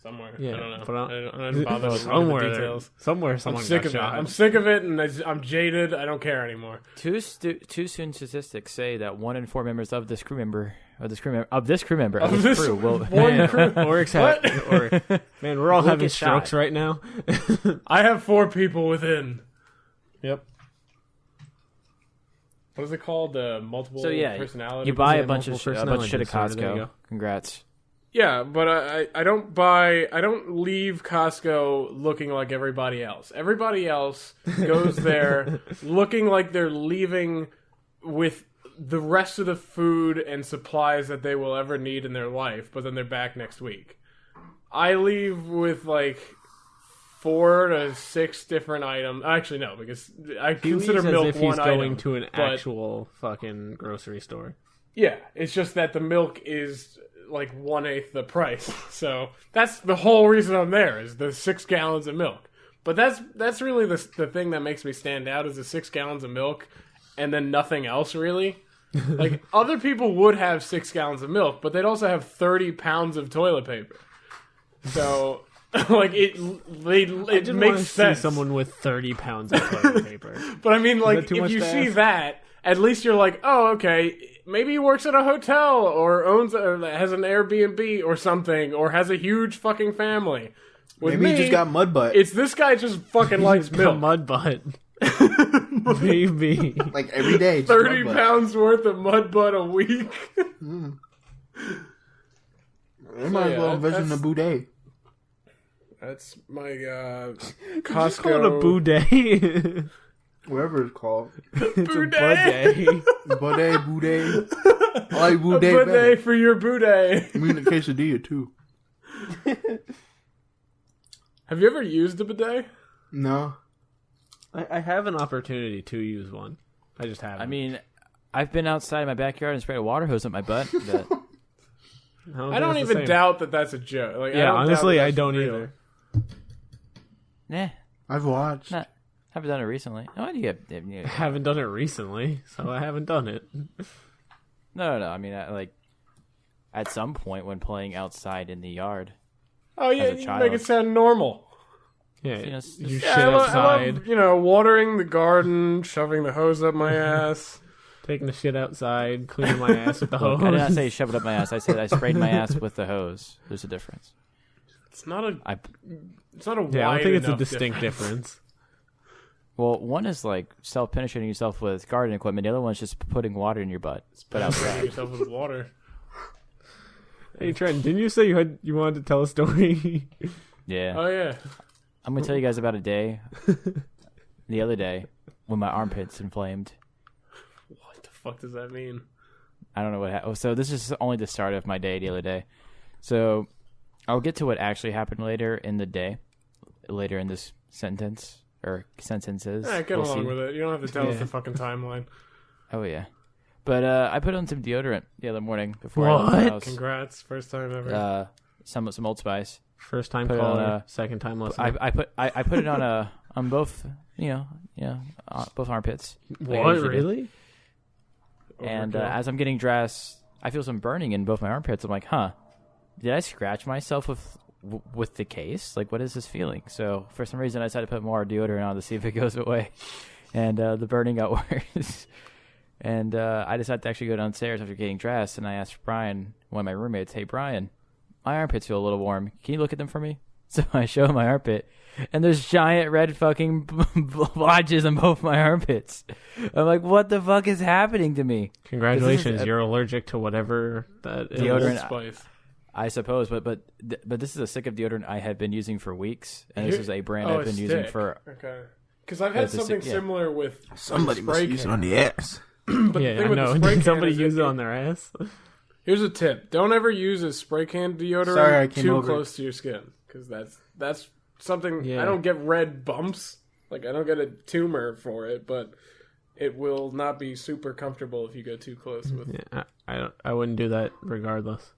Somewhere. Yeah, I don't know. but I don't bother with somewhere, the details. somewhere I'm someone sick got of it. shot. I'm sick of it, and I'm jaded. I don't care anymore. Two soon statistics say that 1 in 4 members of this crew member of this crew will one crew. We're man, we're all We'll having get strokes shot. right now. I have 4 people within. Yep. What is it called? Multiple So yeah, personality. you buy Yeah, a bunch of multiple shit, at personality disorder, there you Costco. go. Congrats. Yeah, but I don't leave Costco looking like everybody else. Everybody else goes there looking like they're leaving with the rest of the food and supplies that they will ever need in their life, but then they're back next week. I leave with like 4 to 6 different items. Actually, no, because I He leaves consider as milk if he's one going item. to an but- actual fucking grocery store. Yeah, it's just that the milk is like 1/8 the price. So that's the whole reason I'm there, is the 6 gallons of milk. But that's really the thing that makes me stand out, is the 6 gallons of milk and then nothing else really. Like other people would have 6 gallons of milk, but they'd also have 30 pounds of toilet paper. So like it wanna makes sense. See someone with 30 pounds of toilet paper. But I mean, like, that too if much you to see ask? that, at least you're like, oh, okay, maybe he works at a hotel or owns or has an Airbnb or something, or has a huge fucking family. With Maybe me, he just got mud butt. it's this guy just fucking likes The milk. mud butt. Maybe. Like every day. just 30 mud butt. pounds worth of mud butt a week. They might as well yeah, invest in a that's- bidet. That's my Just call it a Costco. boudet. Whatever it's called. It's a Bidet. boudet. Bidet. I like A bidet better. bidet for your bidet. I mean the quesadilla too. Have you ever used a bidet? No. I have an opportunity to use one. I just haven't. I mean, I've been outside my backyard and sprayed a water hose up my butt. But I don't even doubt that that's a joke. Like, I Yeah, don't doubt honestly, that I that's don't real. either. nah, I've watched. haven't done it recently. Oh, you have, I haven't done it recently, so I haven't done it. no. I mean, like at some point when playing outside in the yard. Oh yeah, As a you child. make it sound normal. Yeah, You know, it's you just- shit I outside, love, watering the garden, shoving the hose up my ass. taking the shit outside, cleaning my ass with the hose. Look, I did not say shove it up my ass. I said I sprayed my ass with the hose. There's a difference. It's not a. I It's not a. Yeah, I wide don't think it's a enough distinct difference. Well, one is like self-penetrating yourself with garden equipment. The other one's just putting water in your butt. But Spraying outside. yourself with water. Hey Trent, didn't you say you wanted to tell a story? Yeah. Oh yeah. I'm gonna tell you guys about a day. The other day, when my armpits inflamed. What the fuck does that mean? I don't know what happened. So this is only the start of my day the other day. So I'll get to what actually happened later in the day, later in this sentence or sentences. Yeah, get We'll along see. with it. You don't have to tell us the fucking timeline. Oh yeah, but I put on some deodorant the other morning before I left the What? house. Congrats, first time ever. Some Old Spice. First time Put it on, caller, second time listener. I put it on both both armpits. Like I What, usually do. really? And Overkill. as I'm getting dressed, I feel some burning in both my armpits. I'm like, huh, did I scratch myself with the case? Like, what is this feeling? So for some reason, I decided to put more deodorant on to see if it goes away. And the burning got worse. And I decided to actually go downstairs after getting dressed. And I asked Brian, one of my roommates, hey, Brian, my armpits feel a little warm. Can you look at them for me? So I show him my armpit. And there's giant red fucking blotches on both my armpits. I'm like, what the fuck is happening to me? Congratulations, you're allergic to whatever that is. Deodorant. Old Spice. I suppose, but this is a stick of deodorant I had been using for weeks, and this is a brand I've a been using stick. for. Okay. Because I've had It's a something stick, yeah. similar with Somebody must spray use it can. on the ass. But the Yeah, thing I with know. the spray Did can somebody is use it on their ass? Here's a tip: don't ever use a spray can deodorant Sorry, I came too over. close to your skin, because that's something. Yeah. I don't get red bumps, like I don't get a tumor for it, but it will not be super comfortable if you go too close with. Yeah, I wouldn't do that regardless.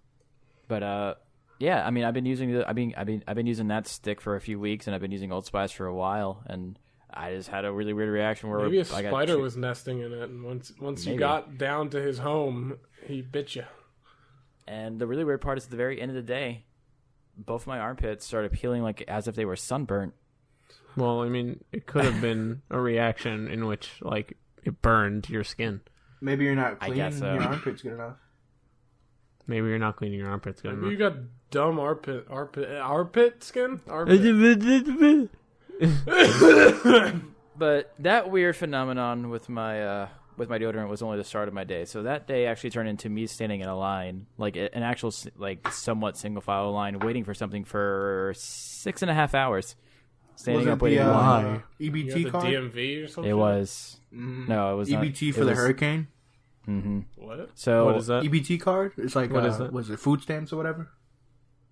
But yeah, I mean, I've been using I've been using that stick for a few weeks, and I've been using Old Spice for a while, and I just had a really weird reaction where Maybe a I got spider was nesting in it, and once you Maybe. got down to his home, he bit you. And the really weird part is at the very end of the day, both my armpits started peeling like as if they were sunburnt. Well, I mean, it could have been a reaction in which, like, it burned your skin. Maybe you're not I cleaning guess so. your armpits good enough. Maybe you're not cleaning your armpits good Maybe you enough. got dumb armpit skin. Armpit. But that weird phenomenon with my deodorant was only the start of my day. So that day actually turned into me standing in a line, like an actual, like somewhat single file line, waiting for something for 6.5 hours. Standing Was up it waiting in the line. You EBT had the card? DMV or something. It was no, it was not. EBT It for the was- hurricane? Mm-hmm. What? So What is that? EBT card? It's like, What is that? was it food stamps or whatever?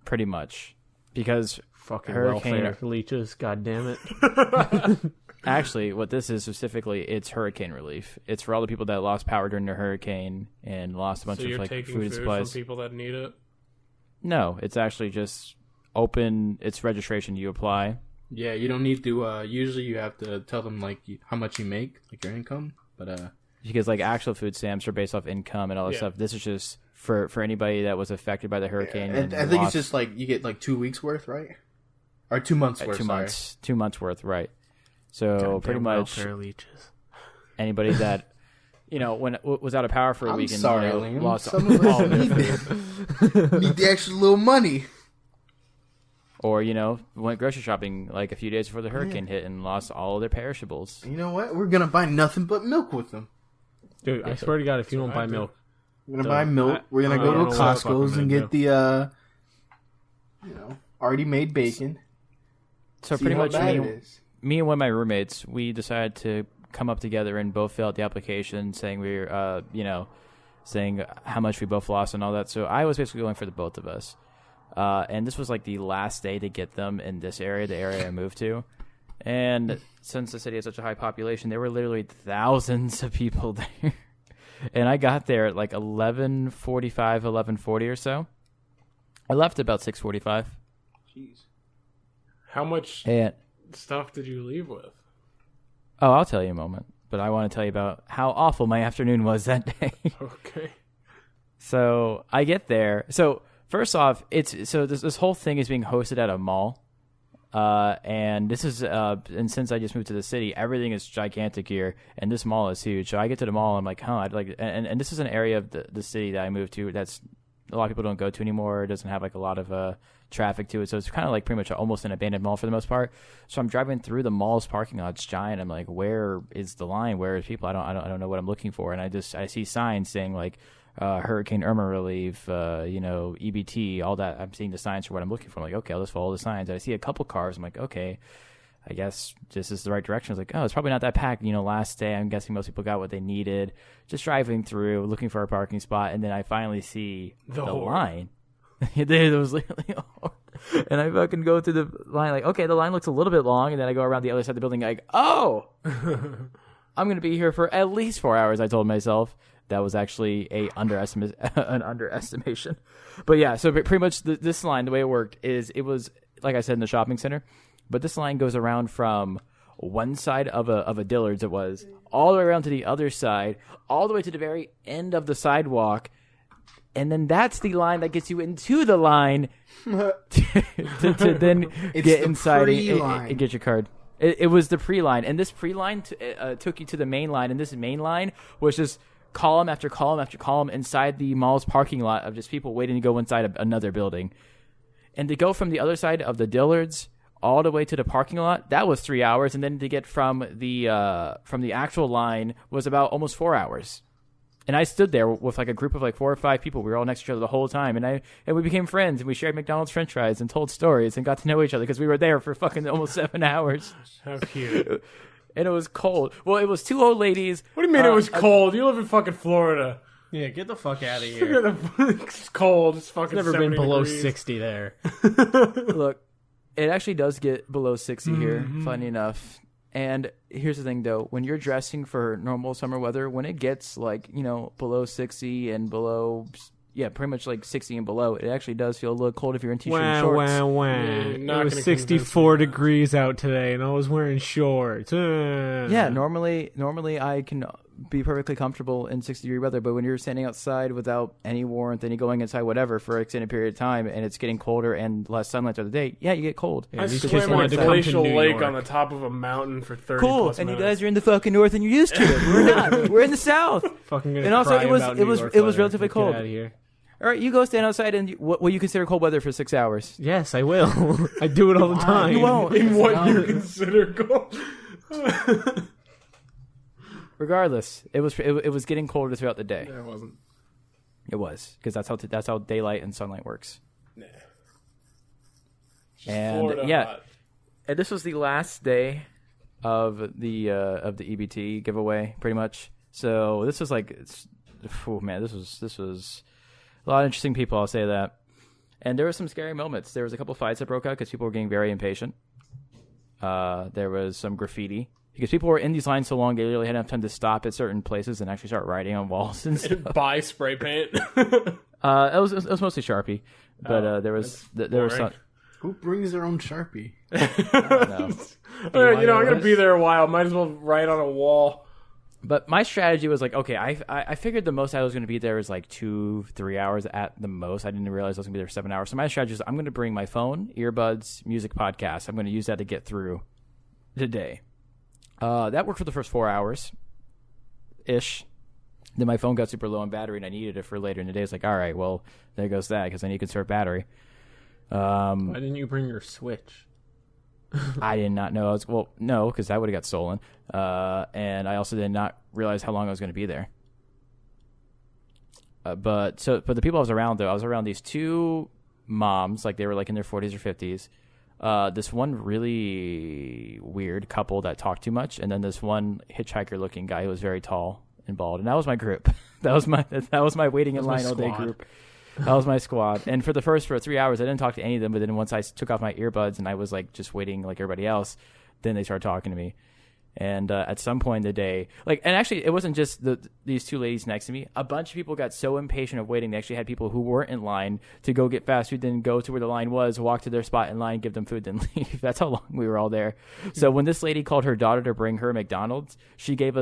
pretty much because Fucking Hurricane- welfare leeches, god damn it. actually, what this is specifically, it's hurricane relief. It's for all the people that lost power during the hurricane and lost a bunch So of you're like taking food and food supplies. from people that need it. No, it's actually just open. It's registration. You apply. Yeah, you don't need to, usually you have to tell them, like, how much you make, like your income, but, Because like actual food stamps are based off income and all this Yeah. stuff. This is just for anybody that was affected by the hurricane. and I think it's just, like, you get, like, 2 weeks worth, right? Or 2 months worth, 2 months worth, right? So Goddamn pretty much welfare leeches. anybody that when was out of power for a I'm week and sorry, Liam. lost Some of all us their need food. need the extra little money. Or went grocery shopping like a few days before the hurricane hit and lost all of their perishables. You know what? We're gonna buy nothing but milk with them. Dude, I swear to God, if you don't what buy I do. milk, We're gonna So, buy milk. We're gonna I go don't to know what the fuck I'm Costco's gonna and do. get the, already made bacon. So See pretty how much bad it is. me and one of my roommates, we decided to come up together and both fill out the application saying we're, saying how much we both lost and all that. So I was basically going for the both of us. And this was like the last day to get them in this area, the area I moved to. And since the city has such a high population, there were literally thousands of people there. And I got there at like 11:45, 11:40 or so. I left at about 6:45. Jeez. How much And stuff did you leave with? oh, I'll tell you in a moment. But I want to tell you about how awful my afternoon was that day. Okay. So I get there. So first off, this whole thing is being hosted at a mall, and this is and since I just moved to the city, everything is gigantic here, and this mall is huge. So I get to the mall, I'm like, huh, I'd like, and this is an area of the city that I moved to that's a lot of people don't go to anymore. It doesn't have like a lot of traffic to it, so it's kind of like pretty much almost an abandoned mall for the most part. So I'm driving through the mall's parking lot. It's giant. I'm like, where is the line? Where is people? I don't know what I'm looking for. And I see signs saying like Hurricane Irma relief, EBT, all that. I'm seeing the signs for what I'm looking for. I'm like, okay, let's follow the signs. I see a couple cars. I'm like, okay, I guess this is the right direction. I was like, oh, it's probably not that packed. Last day, I'm guessing most people got what they needed. Just driving through, looking for a parking spot, and then I finally see the line. There was literally and I fucking go through the line like, okay, the line looks a little bit long, and then I go around the other side of the building like, oh, I'm going to be here for at least 4 hours, I told myself. That was actually an underestimation. But yeah, so pretty much this line, the way it worked is it was, like I said, in the shopping center. But this line goes around from one side of a Dillard's, it was, all the way around to the other side, all the way to the very end of the sidewalk. And then that's the line that gets you into the line to then get inside and get your card. It was the pre-line. And this pre-line took you to the main line. And this main line was just column after column after column inside the mall's parking lot of just people waiting to go inside another building. And to go from the other side of the Dillard's all the way to the parking lot, that was 3 hours, and then to get from the actual line was about almost 4 hours. And I stood there with like a group of like 4 or 5 people. We were all next to each other the whole time, and we became friends, and we shared McDonald's French fries and told stories and got to know each other because we were there for fucking almost 7 hours. How cute! And it was cold. Well, it was 2 old ladies. What do you mean it was cold? You live in fucking Florida. Yeah, get the fuck out of here. It's cold. It's fucking. It's never been below degrees. 60 there. Look. It actually does get below 60 here, funny enough. And here's the thing, though. When you're dressing for normal summer weather, when it gets, like, below 60 and below, pretty much like 60 and below, it actually does feel a little cold if you're in t-shirt and shorts. It was 64 degrees out today, and I was wearing shorts. Yeah, normally I can be perfectly comfortable in 60-degree weather, but when you're standing outside without any warmth and you're going inside whatever for an extended period of time and it's getting colder and less sunlight through the day, yeah, you get cold. I swam in a glacial lake on the top of a mountain for 30 cool, plus and minutes. you guys are in the fucking north and you're used to it. We're not. We're in the south. Fucking gonna and also, cry it was about it was New York it was weather. relatively cold. Get out of here. All right, you go stand outside and what will you consider cold weather for 6 hours? Yes, I will. I do it all the time. You won't. In what you consider cold. Regardless, it was getting colder throughout the day. Yeah, it wasn't. It was because that's how daylight and sunlight works. Nah. And Florida yeah, hot. and this was the last day of the EBT giveaway, pretty much. So this was like, this was a lot of interesting people. I'll say that. And there were some scary moments. There was a couple fights that broke out because people were getting very impatient. There was some graffiti. Because people were in these lines so long, they really had enough time to stop at certain places and actually start writing on walls and stuff. Buy spray paint. It was mostly Sharpie, but there was some. Who brings their own Sharpie? No. I'm gonna be there a while. Might as well write on a wall. But my strategy was like, okay, I figured the most I was going to be there was like 2-3 hours at the most. I didn't realize I was going to be there 7 hours. So my strategy is I'm going to bring my phone, earbuds, music, podcast. I'm going to use that to get through the day. That worked for the first 4 hours-ish. Then my phone got super low on battery, and I needed it for later in the day. It's like, all right, well, there goes that, because I need to conserve battery. Why didn't you bring your Switch? I did not know. No, because that would have got stolen. And I also did not realize how long I was going to be there. But the people I was around, though, I was around these 2 moms, like they were like in their 40s or 50s. This one really weird couple that talked too much, and then this one hitchhiker-looking guy who was very tall and bald, and that was my group. that was my waiting in line all day group. That was my squad. And for 3 hours, I didn't talk to any of them. But then once I took off my earbuds and I was like just waiting like everybody else, then they started talking to me. And at some point in the day, and actually it wasn't just these 2 ladies next to me. A bunch of people got so impatient of waiting. They actually had people who weren't in line to go get fast food, then go to where the line was, walk to their spot in line, give them food, then leave. That's how long we were all there. So when this lady called her daughter to bring her McDonald's, she gave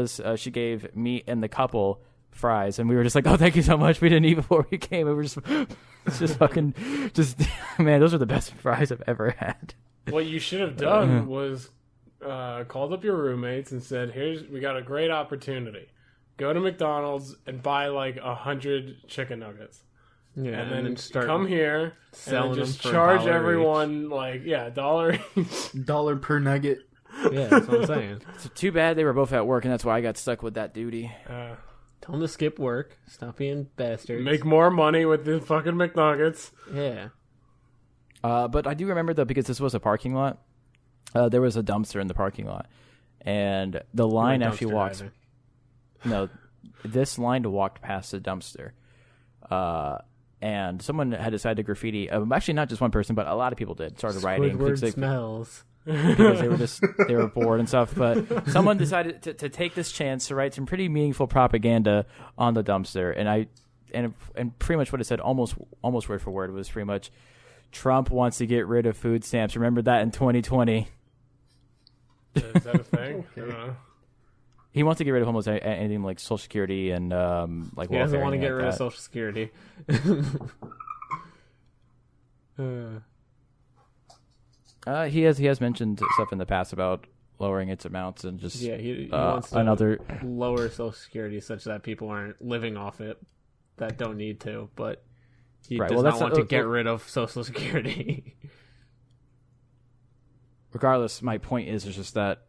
me and the couple fries, and we were just like, oh, thank you so much. We didn't eat before we came. It was just man, those are the best fries I've ever had. What you should have done was called up your roommates and said, we got a great opportunity. Go to McDonald's and buy like 100 chicken nuggets. Yeah, and then start come here selling and then just them for charge $1 everyone like $1 each. $1 per nugget. Yeah, that's what I'm saying. So too bad they were both at work, and that's why I got stuck with that duty. Tell them to skip work. Stop being bastards. Make more money with the fucking McNuggets. Yeah. But I do remember, though, because this was a parking lot, there was a dumpster in the parking lot. And the line actually walked... No, this line walked past the dumpster. And someone had decided to graffiti. Actually, not just one person, but a lot of people did. Started writing. Squidward smells. Because they were bored and stuff. But someone decided to take this chance to write some pretty meaningful propaganda on the dumpster. And pretty much what it said, almost word for word, was pretty much, Trump wants to get rid of food stamps. Remember that in 2020. Is that a thing? I don't know. He wants to get rid of almost anything like Social Security and like he doesn't welfare want to get rid like of Social Security. He has mentioned stuff in the past about lowering its amounts and just he wants to another lower Social Security such that people aren't living off it that don't need to, but he does not want to get rid of Social Security. Regardless, my point is just that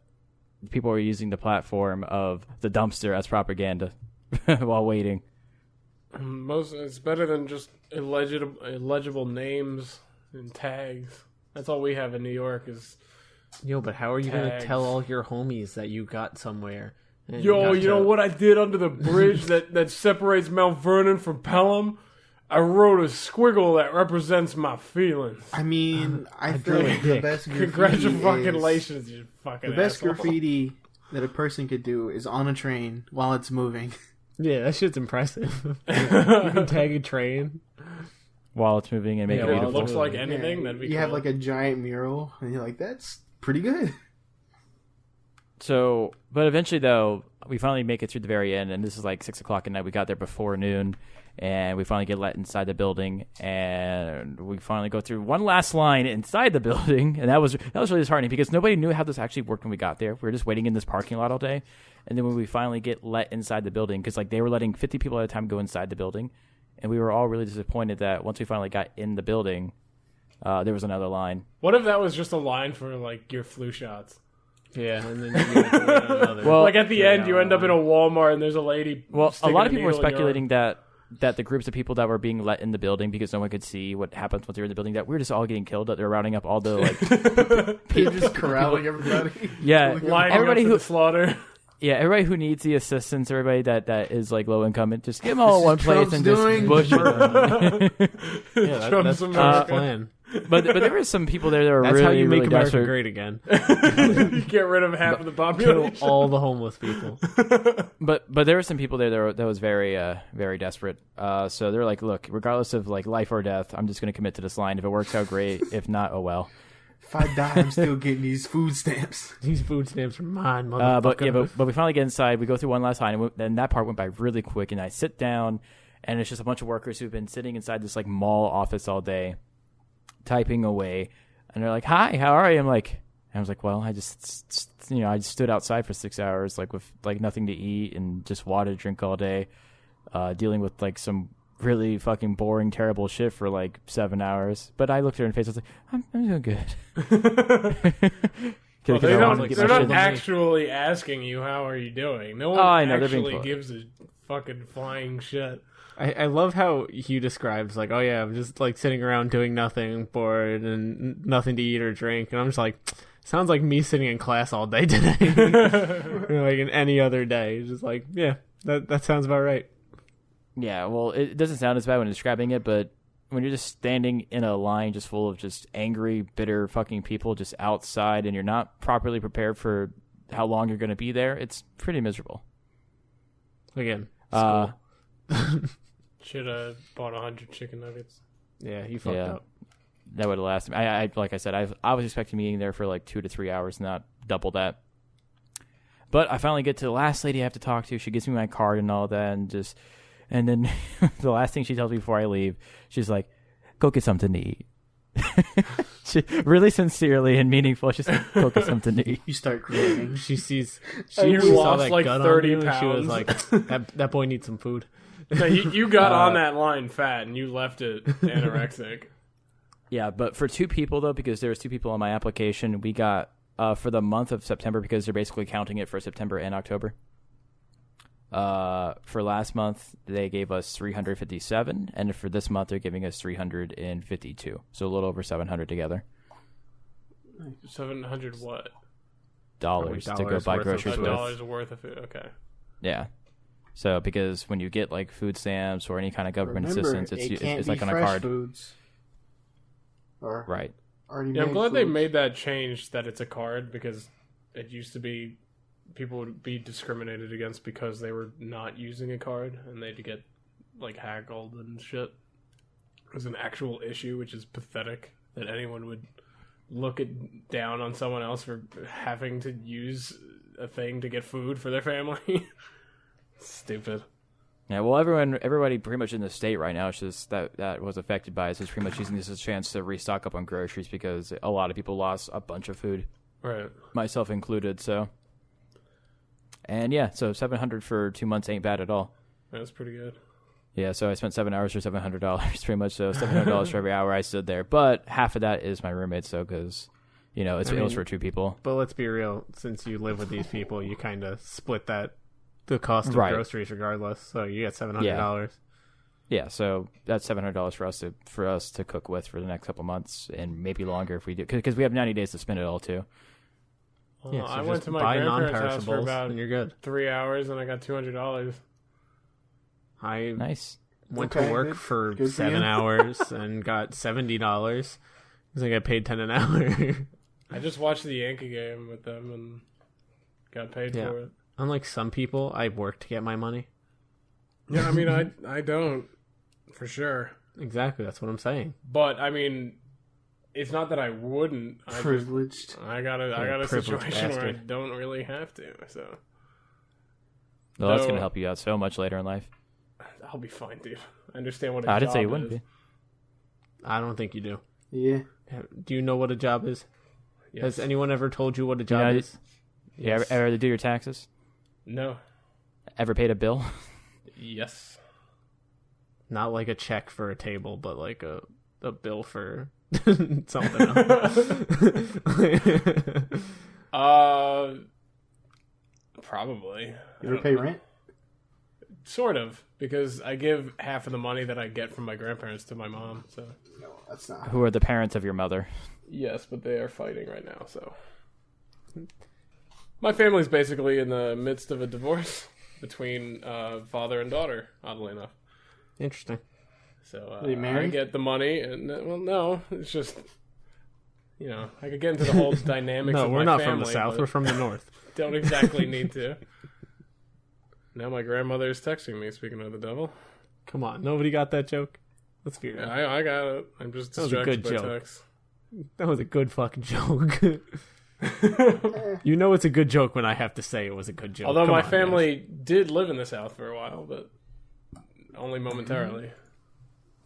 people are using the platform of the dumpster as propaganda while waiting. It's better than just illegible names and tags. That's all we have in New York is. Yo, but how are you going to tell all your homies that you got somewhere? Yo, you know what I did under the bridge that separates Mount Vernon from Pelham? I wrote a squiggle that represents my feelings. I mean, I feel like the best graffiti Congratulations, you fucking The best asshole. graffiti that a person could do is on a train while it's moving. Yeah, that shit's impressive. You can tag a train while it's moving and make it If it beautiful. looks like anything, that'd be You cool. have like a giant mural, and you're like, that's pretty good. So, but eventually, though, we finally make it through the very end, and this is like 6 o'clock at night. We got there before noon, and we finally get let inside the building, and we finally go through one last line inside the building, and that was really disheartening because nobody knew how this actually worked when we got there. We were just waiting in this parking lot all day, and then when we finally get let inside the building, because like they were letting 50 people at a time go inside the building, and we were all really disappointed that once we finally got in the building, there was another line. What if that was just a line for like your flu shots? Yeah, and then you have to wait another. Well, like at the end, you end up in a Walmart and there's a lady. Well, a sticking lot of people were needle in your speculating that the groups of people that were being let in the building because no one could see what happens once they're in the building, that we were just all getting killed, that they're rounding up all the like You're just corralling everybody. yeah, lining everybody up who to the slaughter. yeah, everybody who needs the assistance, everybody that is like low income, and just get them all in one place and just bush it. Yeah, Trump's that's America. the plan. But there were some people there that were That's really, how you make really America desperate. great again. You get rid of half of the Kill population. all the homeless people. But there were some people there that was very very desperate. So they're like, look, regardless of like life or death, I'm just going to commit to this line. If it works out, great. If not, oh well. If I die, I'm still getting these food stamps. These food stamps are mine, motherfucker. But we finally get inside. We go through one last line, and then that part went by really quick. And I sit down, and it's just a bunch of workers who've been sitting inside this like mall office all day, typing away. And they're like, "Hi, how are you?" I was like, "Well, I just I just stood outside for 6 hours, like with like nothing to eat and just water to drink all day, dealing with like some really fucking boring, terrible shit for like 7 hours." But I looked her in the face. I was like, "I'm doing good." Well, they're not my actually asking you how are you doing. No one I know, they're being actually polite. gives a fucking flying shit. I love how he describes like, oh yeah, I'm just like sitting around doing nothing, bored, and nothing to eat or drink, and I'm just like, sounds like me sitting in class all day today, or like in any other day. It's just like, yeah, that sounds about right. Yeah, well, it doesn't sound as bad when describing it, but when you're just standing in a line just full of just angry, bitter fucking people just outside, and you're not properly prepared for how long you're going to be there, it's pretty miserable. Again, Should have bought 100 chicken nuggets. yeah, you fucked up. That would have lasted. I like I said, I was expecting meeting there for like 2 to 3 hours, not double that. But I finally get to the last lady I have to talk to. She gives me my card and all that, and then the last thing she tells me before I leave, she's like, "Go get something to eat." She, really sincerely and meaningful. She's like, "Go get something to eat." You start crying. She And you saw lost that like gut 30 on you, and she was pounds. like, that boy needs some food. No, you got on that line fat and you left it anorexic. Yeah, but for 2 people, though, because there was 2 people on my application, we got, for the month of September, because they're basically counting it for September and October. For last month, they gave us 357, and for this month, they're giving us 352. So a little over 700 together. 700 what? Dollars to go buy groceries with. $dollars worth of food. Okay. Yeah. So because when you get like food stamps or any kind of government assistance, it's like on a card. Foods. Or Right. Yeah, I'm glad they made that change that it's a card, because it used to be people would be discriminated against because they were not using a card and they'd get like haggled and shit. It was an actual issue, which is pathetic that anyone would look down on someone else for having to use a thing to get food for their family. Stupid. Yeah, well, everybody pretty much in the state right now, it's just that was affected by it, is pretty much using this as a chance to restock up on groceries because a lot of people lost a bunch of food. Right. Myself included, so. And yeah, so 700 for 2 months ain't bad at all. That's pretty good. Yeah, so I spent 7 hours for $700, pretty much, so $700 for every hour I stood there. But half of that is my roommate, so, because, you know, it was for 2 people. But let's be real, since you live with these people, you kind of split the cost of groceries regardless, so you get $700. Yeah, so that's $700 for us to cook with for the next couple months, and maybe longer if we do, because we have 90 days to spend it all too. Well, Yeah, so I went to my grandparents' house for about and you're good. 3 hours, and I got $200. I Nice. went to work for 7 hours and got $70 because I got paid 10 an hour. I just watched the Yankee game with them and got paid for it. Unlike some people, I work to get my money. Yeah, I mean, I don't, for sure. Exactly, that's what I'm saying. But I mean, it's not that I wouldn't. Privileged. I got a situation where I don't really have to. So, Well, that's gonna help you out so much later in life. I'll be fine, dude. I understand what a I job didn't say you is. wouldn't be. I don't think you do. Yeah. Do you know what a job is? Yes. Has anyone ever told you what a job is? You ever do your taxes? No. Ever paid a bill? Yes. Not like a check for a table, but like a bill for something else. Probably. You ever pay rent? Sort of, because I give half of the money that I get from my grandparents to my mom. So. No, that's not. Who are the parents of your mother? Yes, but they are fighting right now. So. My family's basically in the midst of a divorce between father and daughter, oddly enough. Interesting. So Are they married? I get the money, and well, no, it's just, you know, I could get into the whole dynamics No, of we're my not family, from the south. but We're from the north. don't exactly need to. Now my grandmother is texting me, speaking of the devil. Come on, nobody got that joke? Let's be real. Yeah, I got it. I'm just That was a distracted good by joke. text. That was a good fucking joke. You know it's a good joke when I have to say it was a good joke. Although Come my on, family guys. did live in the South for a while, but only momentarily.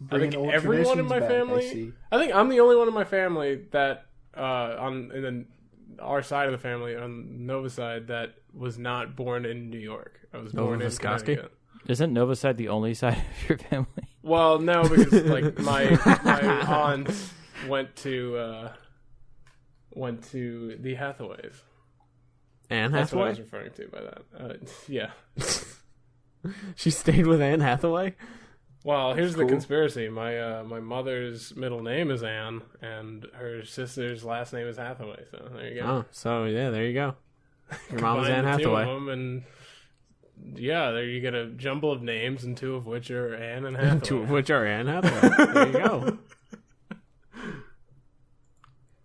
I think everyone in my family. I think I'm the only one in my family that our side of the family on Nova's side that was not born in New York. I was born in Connecticut. Isn't Nova side the only side of your family? Well, no, because like my aunt went to the Hathaways. Anne That's what I Hathaway? was referring to by that. Yeah. She stayed with Anne Hathaway? Well, here's the cool. conspiracy. My mother's middle name is Anne, and her sister's last name is Hathaway. So there you go. Oh, so yeah, there you go. Your mom was Anne Combine the two of Hathaway. them, and yeah, there you get a jumble of names, and 2 of which are Anne and Hathaway. 2 of which are Anne Hathaway. There you go.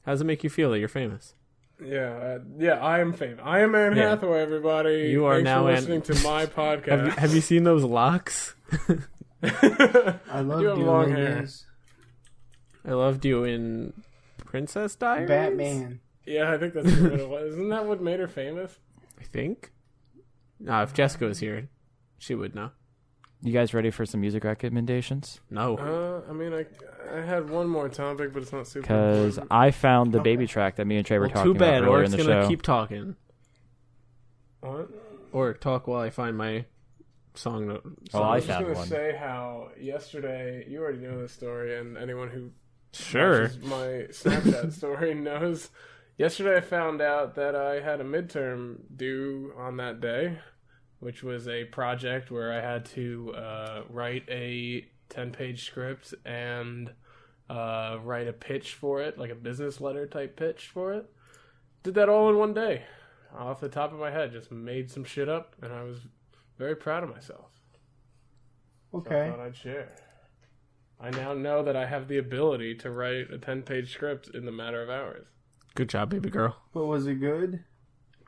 How does it make you feel that you're famous? Yeah, I am famous. I am Anne Yeah. Hathaway, everybody. You are Thanks now for Anne- listening to my podcast. Have you seen those locks? I love You have doing long videos. I loved you in Princess Diaries. Batman. Yeah, I think that's what it was. Isn't that what made her famous? I think. If Jessica was here, she would know. You guys ready for some music recommendations? No. I mean, I had one more topic, but it's not super Because important. I found the baby track that me and Trey were Well, talking too bad. about earlier in Oric's the gonna show. keep talking. What? Or talk while I find my song. Oh, I I was just found gonna one. say how yesterday, you already know this story, and anyone who Sure. watches my Snapchat story knows. Yesterday I found out that I had a midterm due on that day, which was a project where I had to write a 10-page script and write a pitch for it, like a business letter type pitch for it. Did that all in one day. Off the top of my head, just made some shit up, and I was very proud of myself. So I Okay. thought I'd share. I now know that I have the ability to write a 10-page script in the matter of hours. Good job, baby girl. But was it good?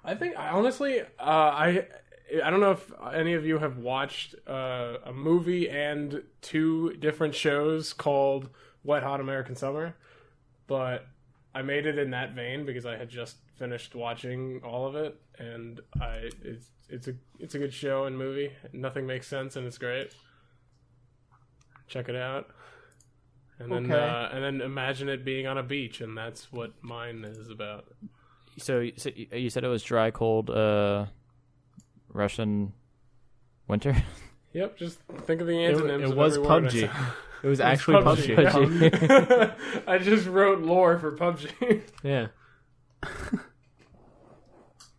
I think, honestly, I don't know if any of you have watched a movie and 2 different shows called Wet Hot American Summer, but I made it in that vein because I had just finished watching all of it, and it's a good show and movie. Nothing makes sense, and it's great. Check it out. And then, Okay. and then imagine it being on a beach, and that's what mine is about. So you said it was dry, cold, Russian winter? Yep, just think of the antonyms. It of was every word I PUBG. said. It was It actually was PUBG. yeah. I just wrote lore for PUBG. Yeah.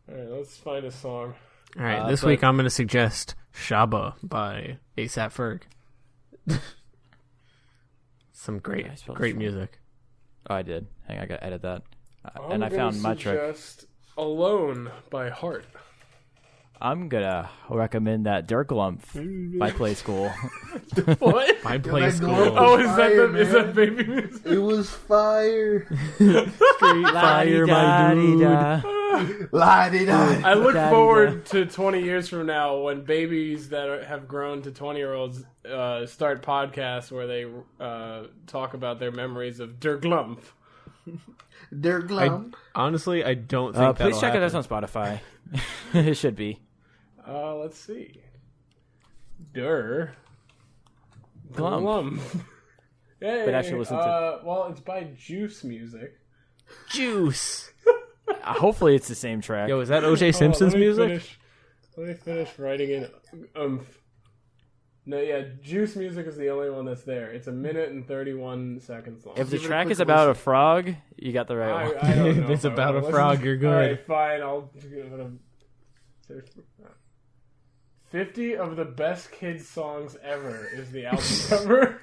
Alright, let's find a song. All right. But- This week I'm going to suggest Shaba by ASAP Ferg. Some great I spelled great it wrong. music. Oh, I did. Hang on, I gotta edit that. I'm And I gonna found my trick. suggest Alone by Heart. I'm gonna recommend that Dirk Lump by Play School. What? By Play that School. glove- Oh, is Fire, that is that man. baby music? It was fire. Street Fire, my dude. La-di-da. I look Daddy, forward to 20 years from now when babies that have grown to 20-year-olds start podcasts where they talk about their memories of Der Glump. Der Glum. Honestly, I don't think Please that'll check it happen. out on Spotify. It should be. Let's see. Der Glump. Glump. Hey, But actually listen to- well, it's by Juice Music. Juice. Hopefully it's the same track. Yo, is that O.J. Simpson's music? Let me finish writing in No, yeah, Juice Music is the only one that's there. It's 1 minute and 31 seconds long. If the Give it a track quick is about listen. a frog, you got the right one. I don't know If it's if I about wanna a listen frog, to- you're good. Alright, fine. I'll give it a 50 of the best kids songs ever is the album cover.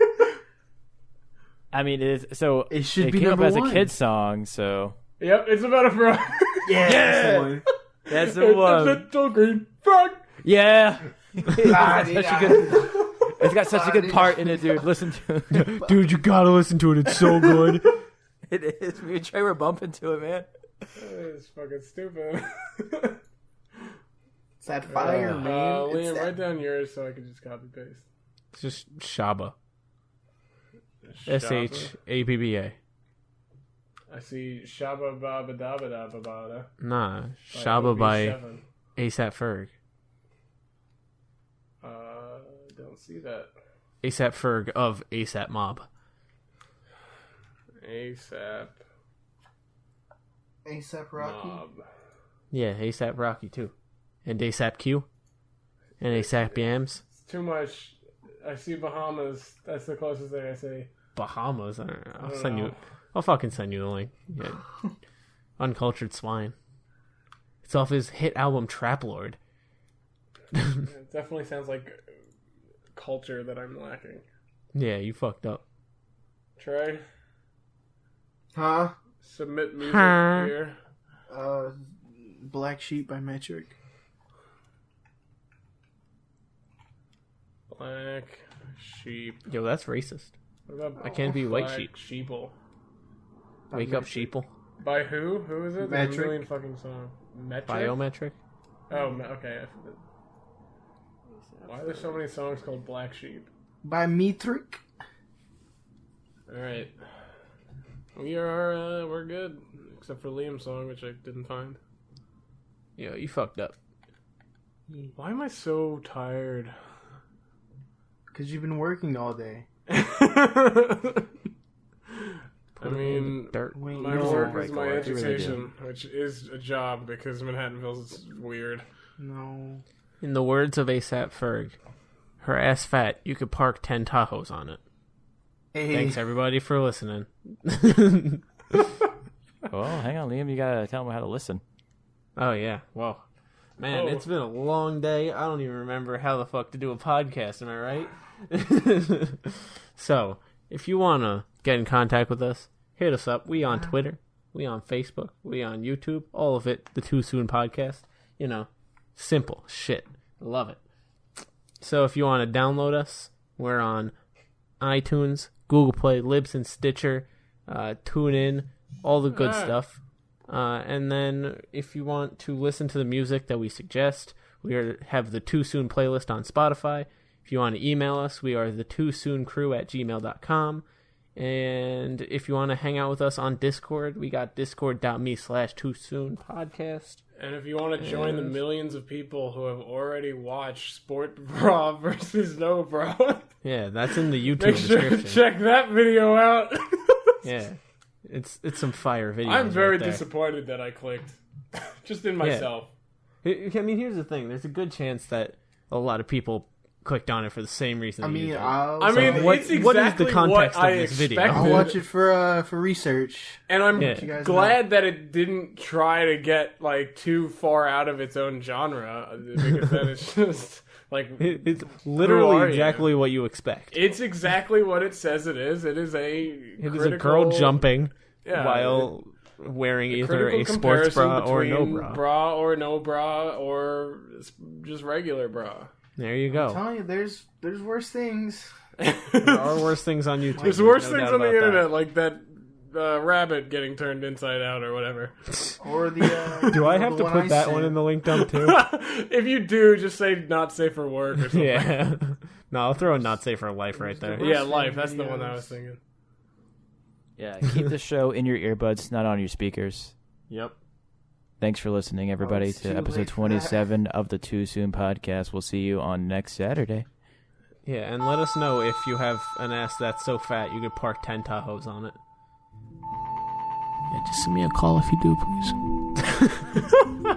I mean, it's so It should be came up number as a one. kid's song, so Yep, it's about a frog. Yeah. That's the one. that's It's the a one. little green frog. Yeah, La-di-da. such a good. It's got such a good part in it, dude. Listen to it. Dude, you gotta listen to it. It's so good. It is. Me and Trey were bumping to it, man. It's fucking stupid. It's that fire, man. It's Liam, that- write down yours so I can just copy paste. It's just Shaba. Shaba. SHABBA. I see Shaba Baba Daba Daba Bada. Nah, Shaba by OB7. ASAP Ferg. Don't see that. ASAP Ferg of ASAP Mob. ASAP ASAP Rocky. Mob. Yeah, ASAP Rocky too. And ASAP Q. And ASAP Yams. It's too much. I see Bahamas. That's the closest thing I see. Bahamas. I don't know. I'll don't send know. you. I'll fucking send you the link. Yeah. Uncultured Swine. It's off his hit album Trap Lord. It definitely sounds like culture that I'm lacking. Yeah, you fucked up. Trey, Huh? submit music Huh. here. Black Sheep by Metric. Black sheep. Yo, that's racist. What about I can't be white Black sheep. Sheeple. Wake up, sheeple. By who? Who is it? There's a Metric. million fucking song. Metric? Biometric. Oh, okay. Why are there so many songs called Black Sheep? By Metric. Alright. We're good. Except for Liam's song, which I didn't find. Yo, you fucked up. Why am I so tired? Because you've been working all day. I mean, Dirt. Wait, my no. work is my You really do. education, which is a job because Manhattanville's weird. No. In the words of ASAP Ferg, her ass fat, you could park 10 Tahoes on it. Hey. Thanks, everybody, for listening. Well, hang on, Liam. You gotta tell them how to listen. Oh, yeah. Well, man, it's been a long day. I don't even remember how the fuck to do a podcast. Am I right? So, if you want to get in contact with us, hit us up. We on Twitter. We on Facebook. We on YouTube. All of it. The Too Soon Podcast. You know, simple shit. Love it. So, if you want to download us, we're on iTunes, Google Play, Libsyn, Stitcher, TuneIn, all the good stuff. And then if you want to listen to the music that we suggest, have the Too Soon playlist on Spotify. If you want to email us, we are the toosooncrew@gmail.com. And if you want to hang out with us on Discord, we got discord.me/toosoonpodcast. And if you want to join the millions of people who have already watched Sport Bra versus No Bra, yeah, that's in the YouTube make sure to description. check that video out. Yeah, it's some fire videos. I'm very right there. disappointed that I clicked. Just in myself. I mean, here's the thing. There's a good chance that a lot of people clicked on it for the same reason. I mean, it's exactly what is the context what of I this video? expected. I'll watch it for research. And I'm Yeah. glad that it didn't try to get like too far out of its own genre, because then it's just like It's Who literally are you? exactly what you expect. it's exactly what it says it is. It is It is a girl jumping while wearing either a sports bra or no bra. or no bra, or just regular bra. There you I'm go. telling you, there's worse things. There are worse things on YouTube. There's worse no things doubt on the about that. internet, like that rabbit getting turned inside out or whatever. Or the Do I the have to one put I that sent. one in the link dump too? If you do, just say not safe for work or something. Yeah. No, I'll throw a not safe for life right there. Yeah, life. That's the one I was thinking. Yeah, keep the show in your earbuds, not on your speakers. Yep. Thanks for listening, everybody, it's to too episode late for that. 27 of the Too Soon Podcast. We'll see you on next Saturday. Yeah, and let us know if you have an ass that's so fat you could park 10 Tahoes on it. Yeah, just send me a call if you do, please.